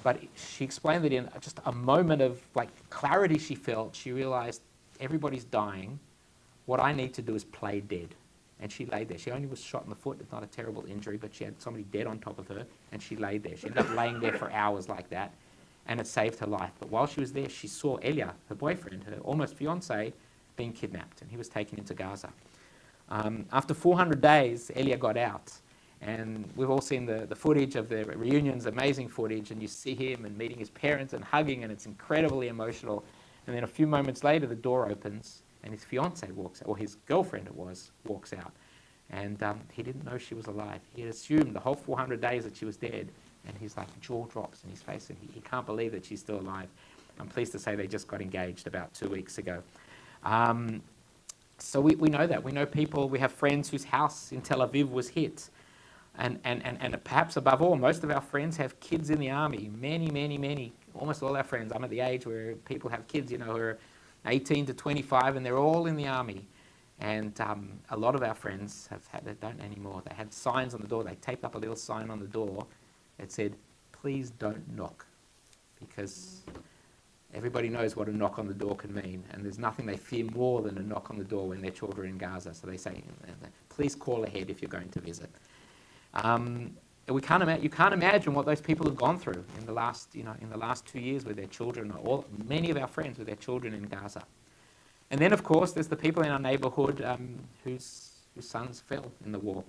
But she explained that in just a moment of clarity she felt, she realized everybody's dying. What I need to do is play dead. And she lay there. She only was shot in the foot. It's not a terrible injury, but she had somebody dead on top of her, and she lay there. She ended up laying there for hours like that, and it saved her life. But while she was there, she saw Elia, her boyfriend, her almost fiancé, being kidnapped, and he was taken into Gaza. After 400 days, Elia got out. And we've all seen the footage of the reunions, amazing footage, and you see him and meeting his parents and hugging, and it's incredibly emotional. And then a few moments later, the door opens, and his fiancée walks out, or his girlfriend walks out. And he didn't know she was alive. He had assumed the whole 400 days that she was dead, and his jaw drops in his face, and he can't believe that she's still alive. I'm pleased to say they just got engaged about 2 weeks ago. So we know that. We know people, we have friends whose house in Tel Aviv was hit. And perhaps above all, most of our friends have kids in the army. Many, almost all our friends. I'm at the age where people have kids, who are 18 to 25, and they're all in the army. And a lot of our friends they don't anymore. They had signs on the door. They taped up a little sign on the door that said, "Please don't knock," because everybody knows what a knock on the door can mean, and there's nothing they fear more than a knock on the door when their children are in Gaza. So they say, "Please call ahead if you're going to visit." You can't imagine what those people have gone through in the last 2 years with their children. Many of our friends with their children in Gaza. And then, of course, there's the people in our neighbourhood whose sons fell in the war.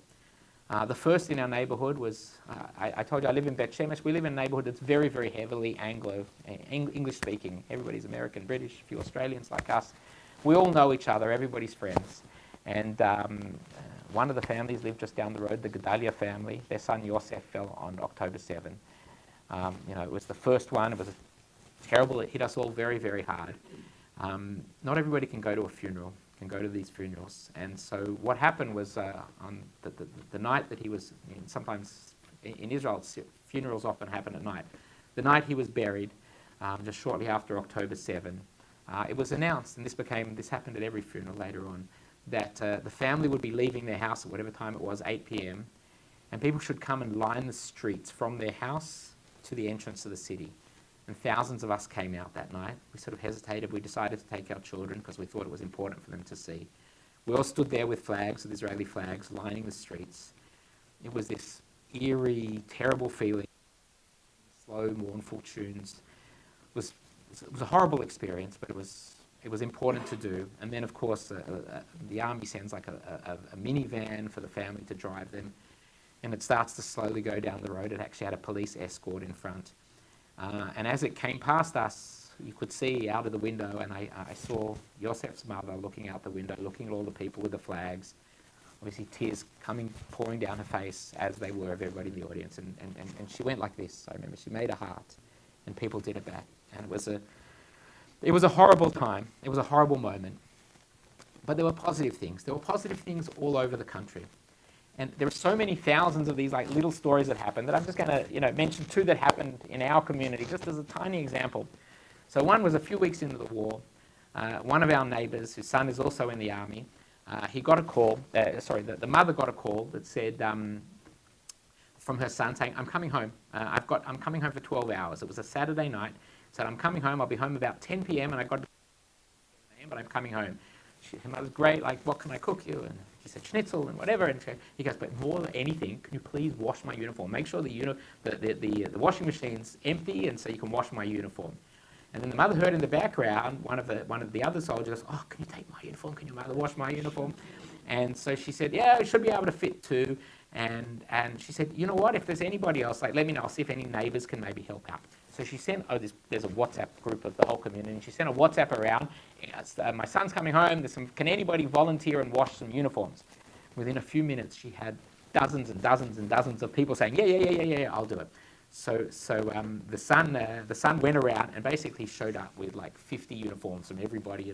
The first in our neighbourhood was, I told you I live in Berkshire Blvd. We live in a neighbourhood that's very, very heavily English-speaking. Everybody's American, British, a few Australians like us. We all know each other, everybody's friends. And one of the families lived just down the road, the Gedalia family. Their son Yosef fell on October 7. It was the first one. It was terrible. It hit us all very, very hard. Not everybody can go to a funeral, can go to these funerals. And so what happened was on the night that he was, sometimes in Israel, funerals often happen at night. The night he was buried, just shortly after October 7, it was announced, and this happened at every funeral later on, that the family would be leaving their house at whatever time it was, 8 p.m., and people should come and line the streets from their house to the entrance to the city. And thousands of us came out that night. We sort of hesitated. We decided to take our children because we thought it was important for them to see. We all stood there with flags, with Israeli flags, lining the streets. It was this eerie, terrible feeling, slow, mournful tunes. It was a horrible experience, but it was important to do. And then, of course, the army sends like a minivan for the family to drive them. And it starts to slowly go down the road. It actually had a police escort in front. And as it came past us, you could see out of the window, and I saw Yosef's mother looking out the window, looking at all the people with the flags. Obviously, tears pouring down her face, as they were of everybody in the audience. And she went like this. I remember she made a heart, and people did it back. And it was a horrible time. It was a horrible moment. But there were positive things. There were positive things all over the country. And there are so many thousands of these like little stories that happened that I'm just going to mention two that happened in our community, just as a tiny example. So one was a few weeks into the war. One of our neighbours, whose son is also in the army, he got a call. The mother got a call that said from her son saying, "I'm coming home. I'm coming home for 12 hours." It was a Saturday night. Said, "I'm coming home. I'll be home about 10 p.m. and I got to but I'm coming home." Her mother's great. Like, "What can I cook you?" And he said, "Schnitzel and whatever." And he goes, "But more than anything, can you please wash my uniform? Make sure the washing machine's empty, and so you can wash my uniform." And then the mother heard in the background one of the other soldiers, "Oh, can you take my uniform? Can your mother wash my uniform?" And so she said, "Yeah, it should be able to fit too." And she said, "You know what? If there's anybody else, like, let me know. I'll see if any neighbours can maybe help out." So she sent, there's a WhatsApp group of the whole community, and she sent a WhatsApp around. "My son's coming home. Can anybody volunteer and wash some uniforms?" Within a few minutes, she had dozens and dozens and dozens of people saying, "Yeah, I'll do it." So the son went around and basically showed up with like 50 uniforms from everybody,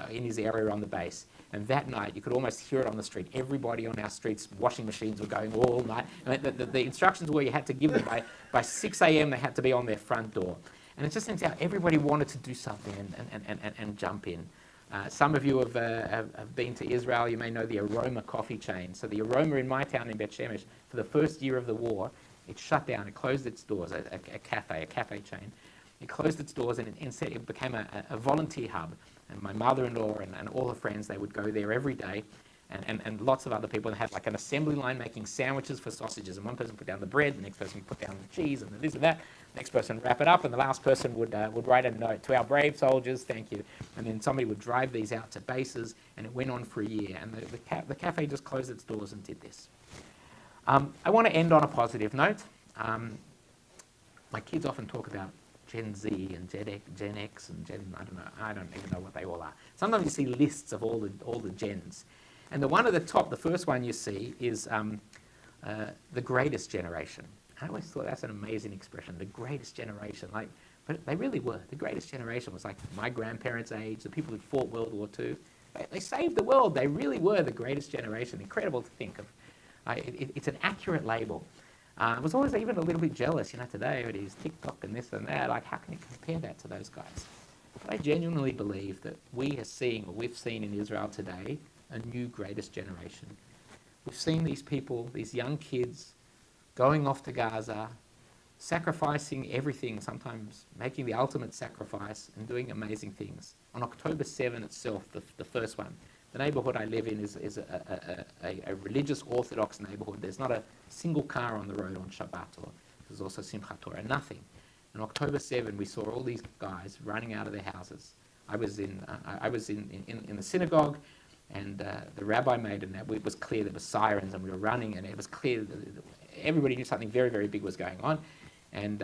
in his area on the base. And that night, you could almost hear it on the street. Everybody on our streets, washing machines were going all night. And the instructions were you had to give them by 6 a.m. they had to be on their front door. And it just turns out everybody wanted to do something and jump in. Some of you have been to Israel. You may know the Aroma coffee chain. So the Aroma in my town in Bet Shemesh, for the first year of the war, it shut down. It closed its doors, a cafe chain. It closed its doors, and instead it became a volunteer hub. And my mother-in-law and all her friends, they would go there every day, and lots of other people. They had like an assembly line making sandwiches for sausages, and one person put down the bread, the next person put down the cheese, and this and that. The next person wrap it up, and the last person would write a note to our brave soldiers, thank you. And then somebody would drive these out to bases, and it went on for a year. And the cafe just closed its doors and did this. I want to end on a positive note. My kids often talk about Gen Z and Gen X and I don't even know what they all are. Sometimes you see lists of all the gens. And the one at the top, the first one you see is the greatest generation. I always thought that's an amazing expression, the greatest generation. But they really were. The greatest generation was like my grandparents' age, the people who fought World War II. They saved the world. They really were the greatest generation. Incredible to think of. It's an accurate label. I was always even a little bit jealous, today it is TikTok and this and that. Like, how can you compare that to those guys? But I genuinely believe that we've seen in Israel today, a new greatest generation. We've seen these people, these young kids, going off to Gaza, sacrificing everything, sometimes making the ultimate sacrifice and doing amazing things. On October 7 itself, the first one, the neighborhood I live in is a religious Orthodox neighborhood. There's not a single car on the road on Shabbat, or there's also Simchat Torah, nothing. On October 7, we saw all these guys running out of their houses. I was in the synagogue, and the rabbi made an, it was clear there were sirens, and we were running, and it was clear that everybody knew something very, very big was going on. And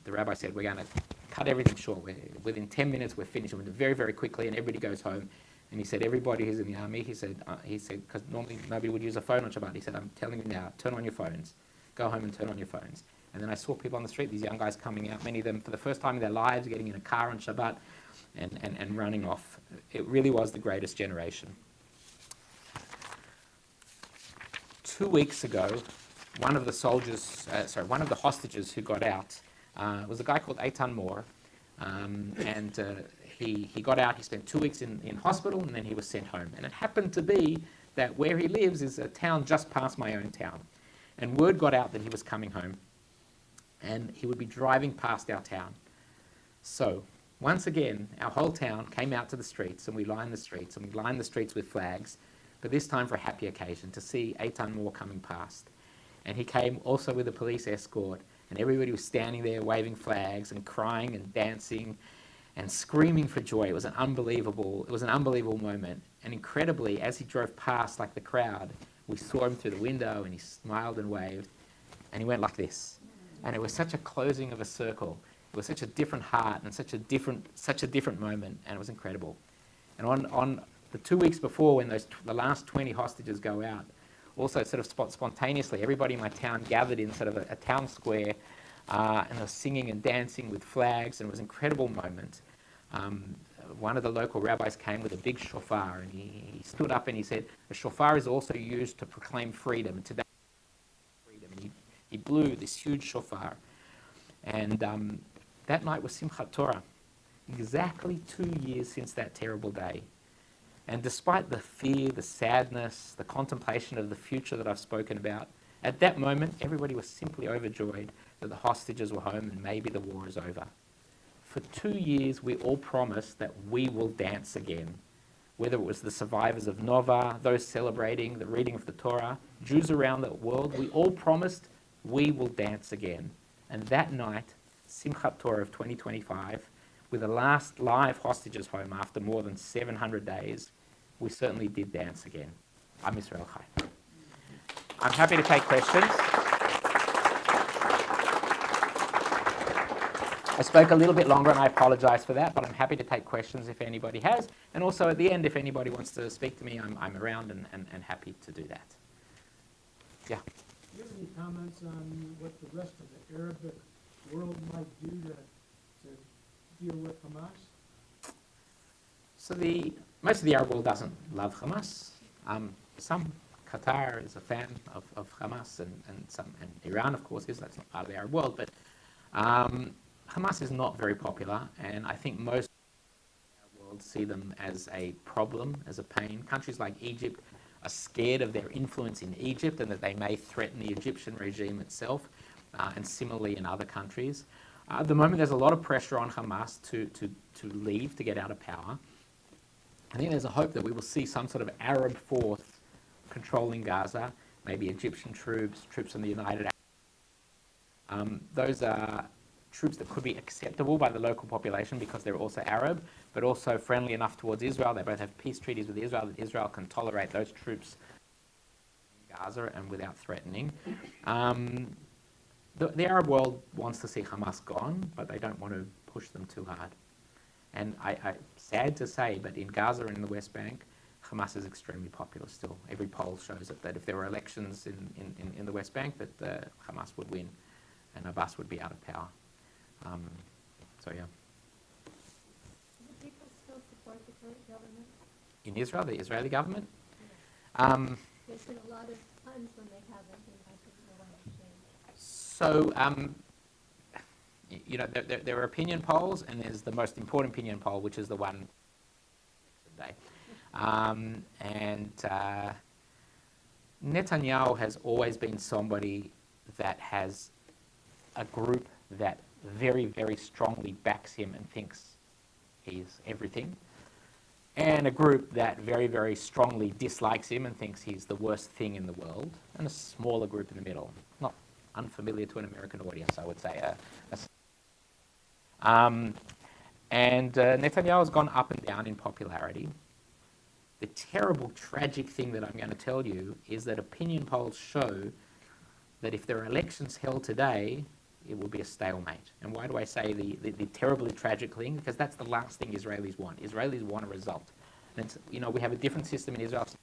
the rabbi said, we're going to cut everything short. Within 10 minutes, we're finished. We'll do very, very quickly, and everybody goes home. And he said, everybody who's in the army, he said, because normally nobody would use a phone on Shabbat. He said, I'm telling you now, turn on your phones. Go home and turn on your phones. And then I saw people on the street, these young guys coming out, many of them for the first time in their lives, getting in a car on Shabbat and running off. It really was the greatest generation. 2 weeks ago, one of the hostages who got out was a guy called Eitan Moore. He got out, he spent 2 weeks in hospital, and then he was sent home. And it happened to be that where he lives is a town just past my own town. And word got out that he was coming home, and he would be driving past our town. So, once again, our whole town came out to the streets, and we lined the streets with flags, but this time for a happy occasion, to see Eitan Moore coming past. And he came also with a police escort, and everybody was standing there waving flags and crying and dancing and screaming for joy. It was an unbelievable moment. And incredibly, as he drove past, like the crowd, we saw him through the window, and he smiled and waved, and he went like this. And it was such a closing of a circle. It was such a different heart and such a different moment, and it was incredible. And on the 2 weeks before, when the last 20 hostages go out, also sort of spontaneously, everybody in my town gathered in sort of a town square, and they were singing and dancing with flags, and it was an incredible moment. One of the local rabbis came with a big shofar, and he stood up and he said, the shofar is also used to proclaim freedom. Today, freedom. And he blew this huge shofar. And that night was Simchat Torah, exactly 2 years since that terrible day. And despite the fear, the sadness, the contemplation of the future that I've spoken about, at that moment, everybody was simply overjoyed that the hostages were home and maybe the war is over. For 2 years, we all promised that we will dance again. Whether it was the survivors of Nova, those celebrating the reading of the Torah, Jews around the world, we all promised we will dance again. And that night, Simchat Torah of 2025, with the last live hostages home after more than 700 days, we certainly did dance again. I'm Israel Chai. I'm happy to take questions. I spoke a little bit longer, and I apologize for that, but I'm happy to take questions if anybody has. And also at the end, if anybody wants to speak to me, I'm around and happy to do that. Yeah. Do you have any comments on what the rest of the Arabic world might do to deal with Hamas? So most of the Arab world doesn't love Hamas. Qatar is a fan of Hamas, and Iran, of course, is. That's not part of the Arab world, but Hamas is not very popular, and I think most of the Arab world see them as a problem, as a pain. Countries like Egypt are scared of their influence in Egypt and that they may threaten the Egyptian regime itself, and similarly in other countries. At the moment, there's a lot of pressure on Hamas to leave, to get out of power. I think there's a hope that we will see some sort of Arab force controlling Gaza, maybe Egyptian troops from the United Arab. Those are troops that could be acceptable by the local population because they're also Arab, but also friendly enough towards Israel. They both have peace treaties with Israel that Israel can tolerate those troops in Gaza and without threatening. The Arab world wants to see Hamas gone, but they don't want to push them too hard. And I sad to say, but in Gaza and in the West Bank, Hamas is extremely popular still. Every poll shows it, that if there were elections in the West Bank, that Hamas would win and Abbas would be out of power. So yeah. Do people still support the current government? In Israel, the Israeli government? There's been a lot of times when they haven't, and I think no one has changed. So you know, there are opinion polls, and there's the most important opinion poll, which is the one today. Netanyahu has always been somebody that has a group that very, very strongly backs him and thinks he's everything, and a group that very, very strongly dislikes him and thinks he's the worst thing in the world, and a smaller group in the middle. Not unfamiliar to an American audience, I would say. Netanyahu has gone up and down in popularity. The terrible, tragic thing that I'm going to tell you is that opinion polls show that if there are elections held today, it will be a stalemate. And why do I say the terribly tragic thing? Because that's the last thing Israelis want. Israelis want a result. And it's, you know, we have a different system in Israel. The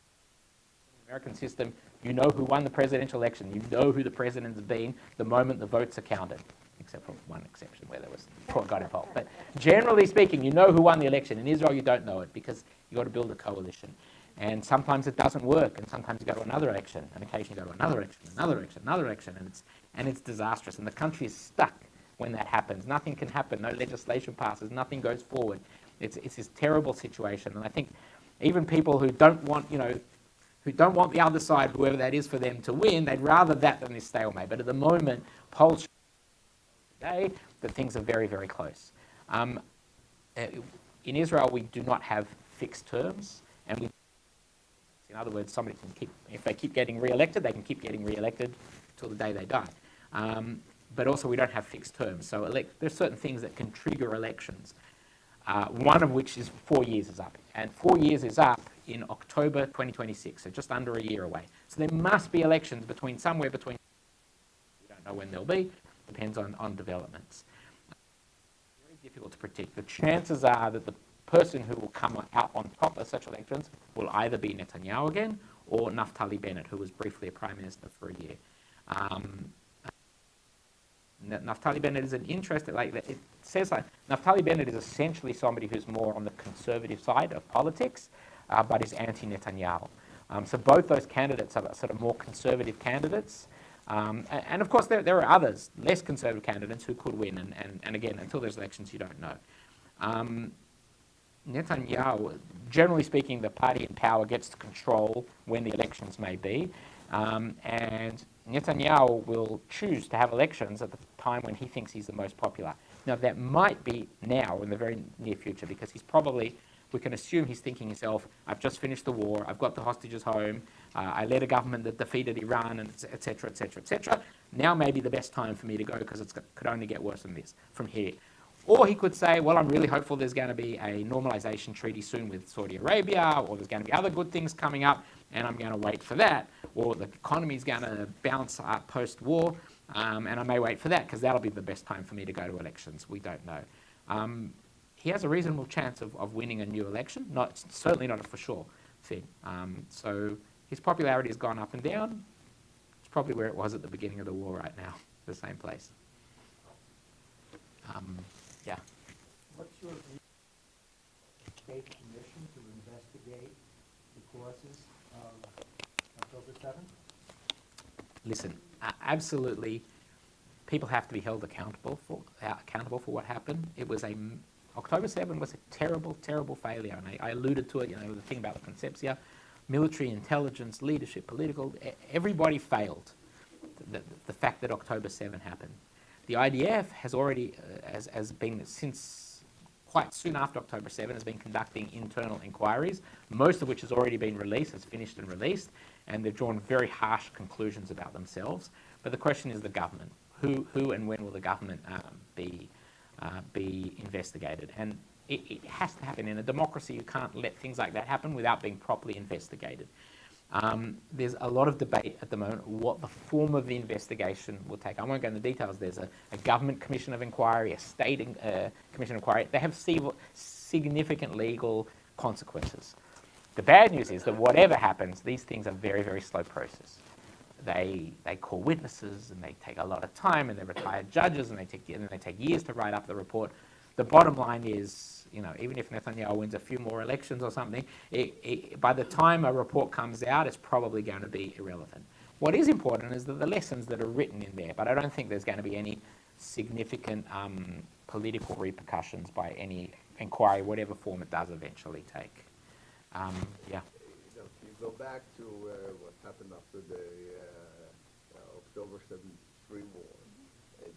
American system, you know who won the presidential election. You know who the president's been the moment the votes are counted, except for one exception where there was court got involved. But generally speaking, you know who won the election. In Israel, you don't know it because you've got to build a coalition. And sometimes it doesn't work, and sometimes you go to another election, and occasionally you go to another election, another election, and it's disastrous. And the country is stuck when that happens. Nothing can happen. No legislation passes. Nothing goes forward. It's this terrible situation. And I think even people who don't want, you know, who don't want the other side, whoever that is, for them to win, they'd rather that than this stalemate. But at the moment, polls show today that things are very, very close. In Israel, we do not have fixed terms, and we. In other words, somebody can keep, if they keep getting re-elected, they can keep getting re-elected till the day they die. But also we don't have fixed terms. So there's certain things that can trigger elections. One of which is 4 years is up. And 4 years is up in October 2026, so just under a year away. So there must be elections somewhere between, we don't know when they'll be, depends on developments. Very difficult to predict. The chances are that the person who will come out on top of such elections will either be Netanyahu again or Naftali Bennett, who was briefly a prime minister for a year. Naftali Bennett is an interesting, it says Naftali Bennett is essentially somebody who's more on the conservative side of politics, but is anti-Netanyahu. So both those candidates are sort of more conservative candidates. And of course, there are others, less conservative candidates who could win. And again, until there's elections, you don't know. Netanyahu, generally speaking, the party in power gets to control when the elections may be. And Netanyahu will choose to have elections at the time when he thinks he's the most popular. Now, that might be now in the very near future, because he's probably, we can assume he's thinking himself, I've just finished the war, I've got the hostages home, I led a government that defeated Iran, and et cetera, et cetera, et cetera. Now may be the best time for me to go, because it could only get worse than this from here. Or he could say, well, I'm really hopeful there's going to be a normalization treaty soon with Saudi Arabia, or there's going to be other good things coming up, and I'm going to wait for that. Or the economy's going to bounce up post-war, and I may wait for that, because that'll be the best time for me to go to elections. We don't know. He has a reasonable chance of winning a new election, certainly not a for sure thing. So his popularity has gone up and down. It's probably where it was at the beginning of the war right now, the same place. Yeah. What's your view of the state commission to investigate the causes of October 7th? Listen, absolutely, people have to be held accountable for what happened. October 7 was a terrible, terrible failure, and I alluded to it. You know, the thing about the Concepcia, military, intelligence, leadership, political, everybody failed. The fact that October 7 happened. The IDF has already, has been, since quite soon after October 7, has been conducting internal inquiries, most of which has already been released, has finished and released, and they've drawn very harsh conclusions about themselves. But the question is the government. Who and when will the government be investigated? And it has to happen. In a democracy, you can't let things like that happen without being properly investigated. There's a lot of debate at the moment what the form of the investigation will take. I won't go into details. There's a government commission of inquiry, a state commission of inquiry. They have significant legal consequences. The bad news is that whatever happens, these things are very, very slow process. They call witnesses, and they take a lot of time, and they're retired judges, and they take years to write up the report. The bottom line is, you know, even if Netanyahu wins a few more elections or something, by the time a report comes out, it's probably going to be irrelevant. What is important is that the lessons that are written in there, but I don't think there's going to be any significant political repercussions by any inquiry, whatever form it does eventually take. Yeah. If you go back to what happened after the October 73 war,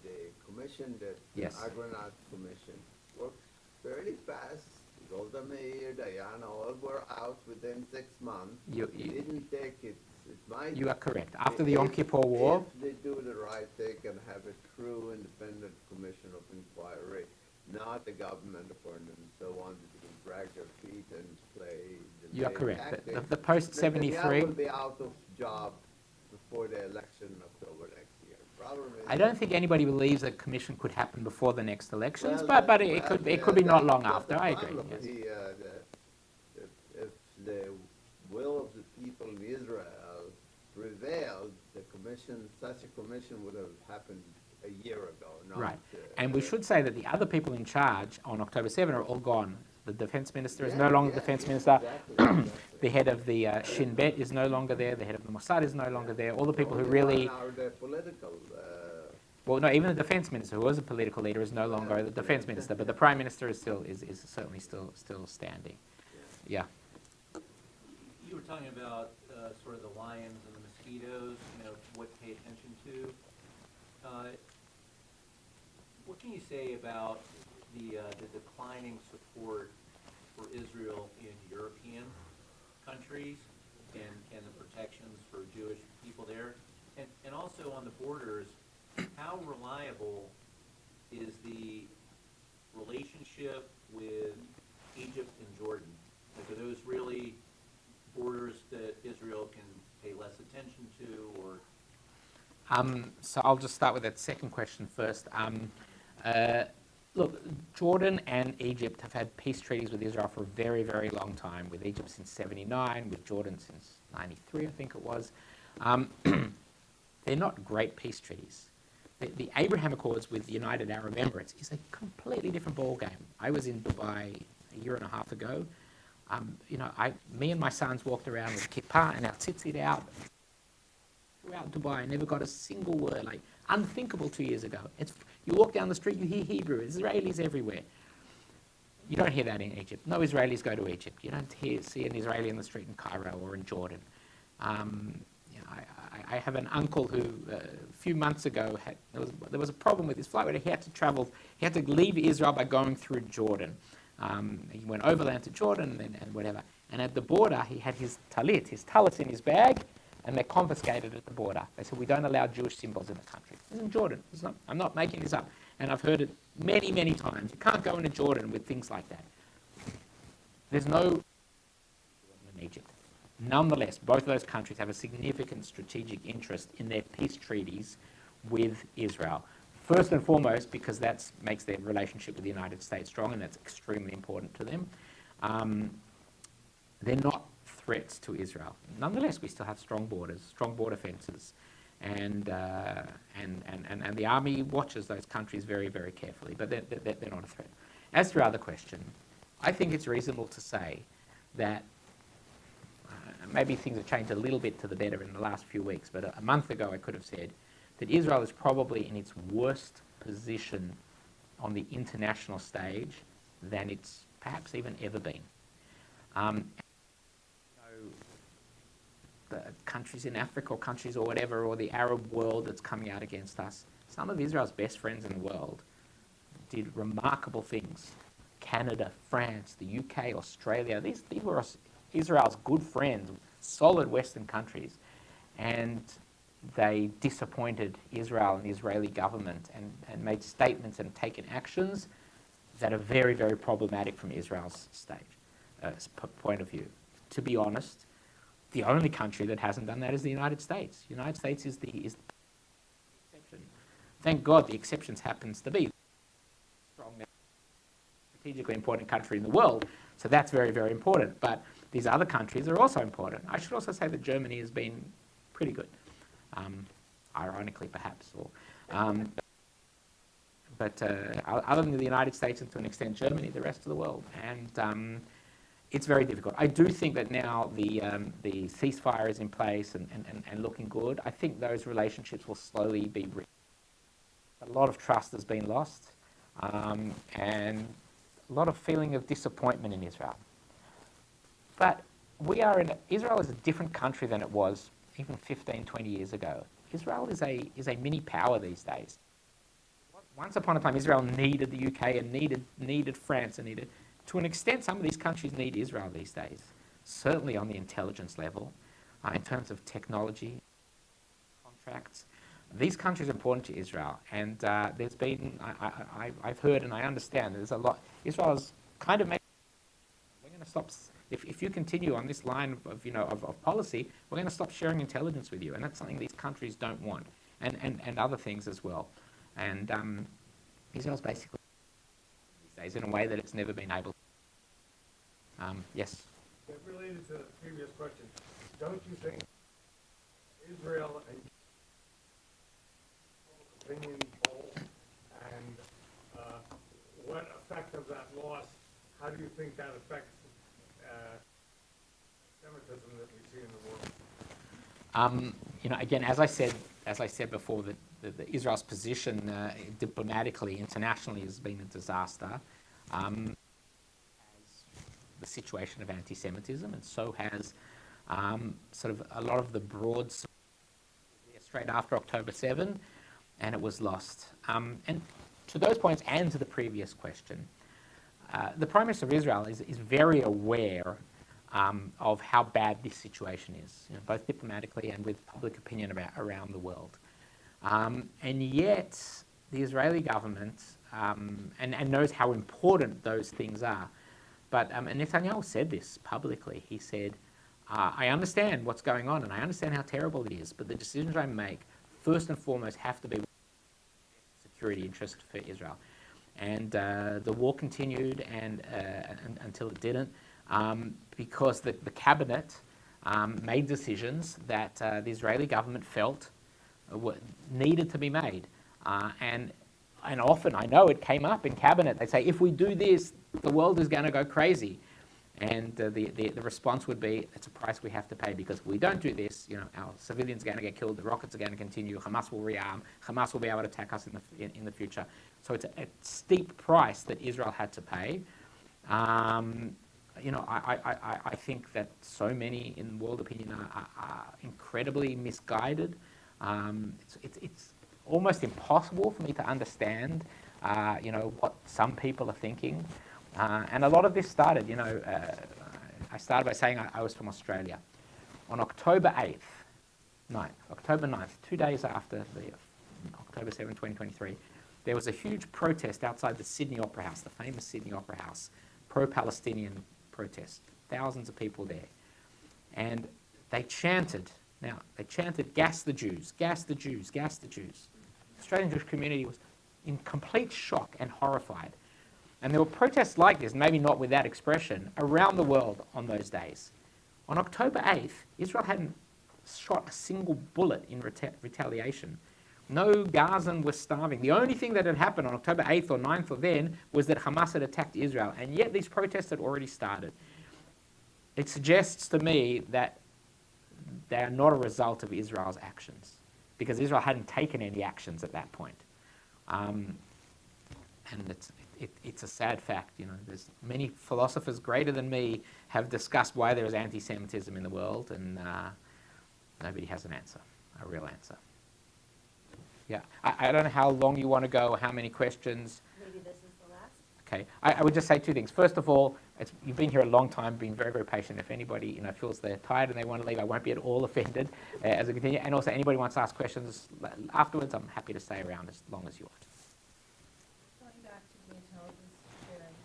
the commission, Yes. the Agronaut Commission, worked fairly fast. Golda Meir, Diana, all were out within 6 months. You Didn't take it. It might. are correct. After the Yom Kippur War, If they do the right thing and have a true independent commission of inquiry, not the government appointed and so on, that can drag their feet and play the you are same correct. tactics, The post-73, Netanyahu will be out of job before the election in October next year. Problem is, I don't think anybody believes a commission could happen before the next elections, well, but it could be not long after. I agree. problem. Yes. If the will of the people in Israel prevailed, such a commission would have happened a year ago. Not, Right. And we should say that the other people in charge on October 7 are all gone. The defense minister is no longer defense minister. Exactly. The head of the Shin Bet is no longer there. The head of the Mossad is no longer there. All the people who really... Now the political. Well, no, even the defense minister, who was a political leader, is no longer the defense minister, but the prime minister is certainly still standing. Yeah. You were talking about sort of the lions and the mosquitoes, what to pay attention to. What can you say about the declining support for Israel in European countries and the protections for Jewish people there? And also on the borders, how reliable is the relationship with Egypt and Jordan? Like, are those really borders that Israel can pay less attention to, or? So I'll just start with that second question first. Look, Jordan and Egypt have had peace treaties with Israel for a very, very long time, with Egypt since 79, with Jordan since 93, I think it was. They're not great peace treaties. The Abraham Accords with the United Arab Emirates is a completely different ballgame. I was in Dubai a year and a half ago. Me and my sons walked around with kippah and our tzitzit out throughout Dubai. I never got a single word, like unthinkable 2 years ago. You walk down the street, you hear Hebrew. There's Israelis everywhere. You don't hear that in Egypt. No Israelis go to Egypt. You don't see an Israeli in the street in Cairo or in Jordan. I have an uncle who a few months ago there was a problem with his flight where he had to leave Israel by going through Jordan. He went overland to Jordan and whatever. And at the border, he had his talit in his bag, and they confiscated it at the border. They said, we don't allow Jewish symbols in the country. It's in Jordan. I'm not making this up. And I've heard it many, many times. You can't go into Jordan with things like that. There's no in Egypt. Nonetheless, both of those countries have a significant strategic interest in their peace treaties with Israel. First and foremost, because that makes their relationship with the United States strong, and that's extremely important to them. They're not threats to Israel. Nonetheless, we still have strong borders, strong border fences, and the army watches those countries very, very carefully, but they're not a threat. As to your other question, I think it's reasonable to say that maybe things have changed a little bit to the better in the last few weeks, but a month ago I could have said that Israel is probably in its worst position on the international stage than it's perhaps even ever been. The countries in Africa or countries or whatever, or the Arab world that's coming out against us, some of Israel's best friends in the world did remarkable things. Canada, France, the UK, Australia, these were Israel's good friends, solid Western countries, and they disappointed Israel and the Israeli government and made statements and taken actions that are very, very problematic from Israel's point of view. To be honest, the only country that hasn't done that is the United States. The United States is the exception. Thank God the exceptions happens to be strong, strategically important country in the world, so that's very, very important. But these other countries are also important. I should also say that Germany has been pretty good, ironically perhaps. But other than the United States and to an extent Germany, the rest of the world. And it's very difficult. I do think that now the ceasefire is in place and looking good. I think those relationships will slowly be a lot of trust has been lost, and a lot of feeling of disappointment in Israel. But Israel is a different country than it was even 15, 20 years ago. Israel is a mini power these days. Once upon a time, Israel needed the UK and needed France and to an extent, some of these countries need Israel these days. Certainly on the intelligence level, in terms of technology, contracts. These countries are important to Israel, and there's been, I've heard and I understand there's a lot. Israel's kind of made. We're going to stop. If you continue on this line of policy, we're going to stop sharing intelligence with you, and that's something these countries don't want, and other things as well. And Israel's basically these days in a way that it's never been able to. Yes? Related to the previous question, don't you think Israel and opinion poll and what effect of that loss, how do you think that affects Semitism that we see in the world? Again, as I said before, the Israel's position diplomatically, internationally, has been a disaster. The situation of anti-Semitism, and so has sort of a lot of the broad straight after October 7, and it was lost. And to those points and to the previous question, the Prime Minister of Israel is very aware of how bad this situation is, both diplomatically and with public opinion around the world. And yet, the Israeli government and knows how important those things are. But and Netanyahu said this publicly. He said, I understand what's going on and I understand how terrible it is, but the decisions I make, first and foremost, have to be security interest for Israel. And the war continued until it didn't, because the cabinet made decisions that the Israeli government felt needed to be made. And often, I know it came up in cabinet, they say, if we do this, the world is going to go crazy. And the response would be, it's a price we have to pay, because if we don't do this, our civilians are going to get killed, the rockets are going to continue, Hamas will rearm, Hamas will be able to attack us in the future. So it's a steep price that Israel had to pay. I think that so many in world opinion are incredibly misguided. It's almost impossible for me to understand, what some people are thinking. And a lot of this started, I started by saying I was from Australia. On October 9th, 2 days after the October 7, 2023, there was a huge protest outside the Sydney Opera House, the famous Sydney Opera House, pro-Palestinian protest. Thousands of people there. And they chanted, gas the Jews, gas the Jews, gas the Jews. The Australian Jewish community was in complete shock and horrified. And there were protests like this, maybe not with that expression, around the world on those days. On October 8th, Israel hadn't shot a single bullet in retaliation. No Gazan was starving. The only thing that had happened on October 8th or 9th or then was that Hamas had attacked Israel, and yet these protests had already started. It suggests to me that they are not a result of Israel's actions, because Israel hadn't taken any actions at that point. And it's a sad fact. There's many philosophers greater than me have discussed why there is anti-Semitism in the world, and nobody has an answer, a real answer. Yeah, I don't know how long you want to go or how many questions. Maybe this is the last. Okay, I would just say two things. First of all, you've been here a long time, been very, very patient. If anybody feels they're tired and they want to leave, I won't be at all offended as we continue. And also, anybody wants to ask questions afterwards, I'm happy to stay around as long as you want. Going back to the intelligence sharing,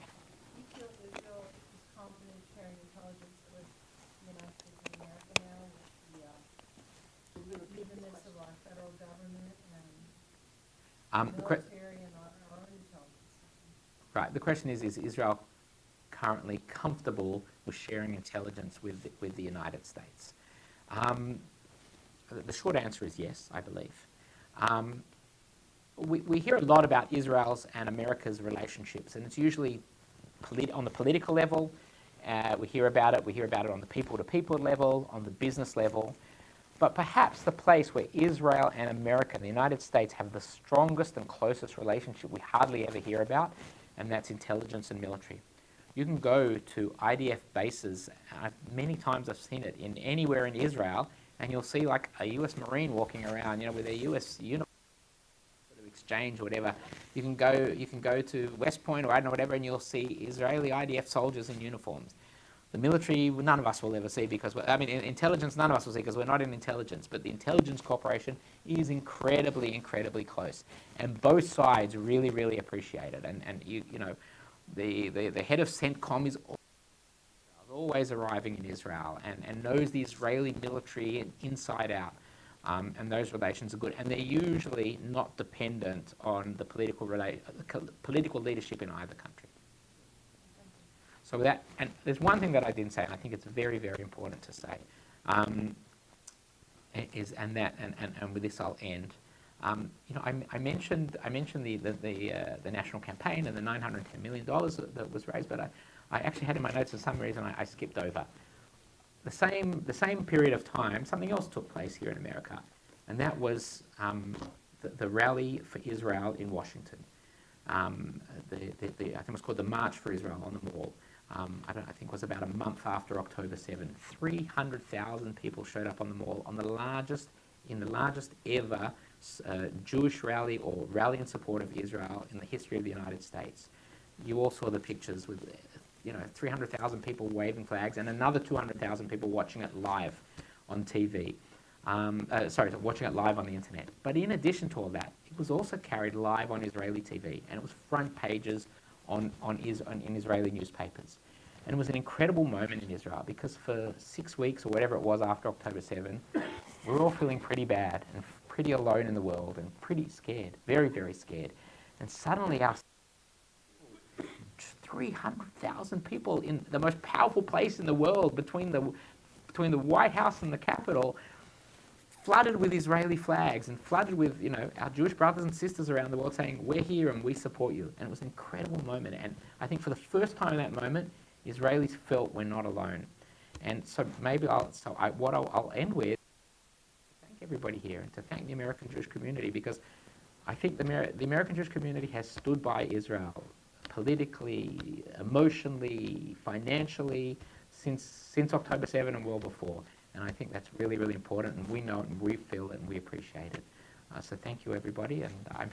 do you feel Israel is confident sharing intelligence with the United States of America now, with the evenness of our federal government and military and our own intelligence system? Right. The question is Israel currently comfortable with sharing intelligence with the United States? The short answer is yes, I believe. We hear a lot about Israel's and America's relationships, and it's usually on the political level. We hear about it on the people-to-people level, on the business level. But perhaps the place where Israel and America and the United States have the strongest and closest relationship we hardly ever hear about, and that's intelligence and military. You can go to IDF bases, many times I've seen it, in anywhere in Israel, and you'll see like a US Marine walking around, with their US uniform, exchange or whatever. You can go to West Point or I don't know whatever, and you'll see Israeli IDF soldiers in uniforms. The military, none of us will ever see because, intelligence, none of us will see because we're not in intelligence, but the intelligence cooperation is incredibly, incredibly close. And both sides really, really appreciate it. The head of CENTCOM is always arriving in Israel and knows the Israeli military inside out. And those relations are good. And they're usually not dependent on the political leadership in either country. So with that, and there's one thing that I didn't say, and I think it's very, very important to say, and with this I'll end. I mentioned the national campaign and the $910 million that was raised, but I actually had in my notes for some reason I skipped over. The same period of time, something else took place here in America, and that was the rally for Israel in Washington. I think it was called the March for Israel on the Mall. I think it was about a month after October 7. 300,000 people showed up on the Mall in the largest ever Jewish rally or rally in support of Israel in the history of the United States. You all saw the pictures with 300,000 people waving flags and another 200,000 people watching it live on TV. Watching it live on the internet. But in addition to all that, it was also carried live on Israeli TV, and it was front pages in Israeli newspapers. And it was an incredible moment in Israel because for 6 weeks or whatever it was after October 7, we were all feeling pretty bad and pretty alone in the world and pretty scared, very, very scared. And suddenly 300,000 people in the most powerful place in the world between the White House and the Capitol, flooded with Israeli flags and flooded with our Jewish brothers and sisters around the world saying, we're here and we support you. And it was an incredible moment. And I think for the first time in that moment, Israelis felt we're not alone. And so maybe I'll end with thank everybody here and to thank the American Jewish community, because I think the American Jewish community has stood by Israel politically, emotionally, financially, since October 7 and well before. And I think that's really, really important, and we know it, and we feel it, and we appreciate it. So thank you, everybody, and I'm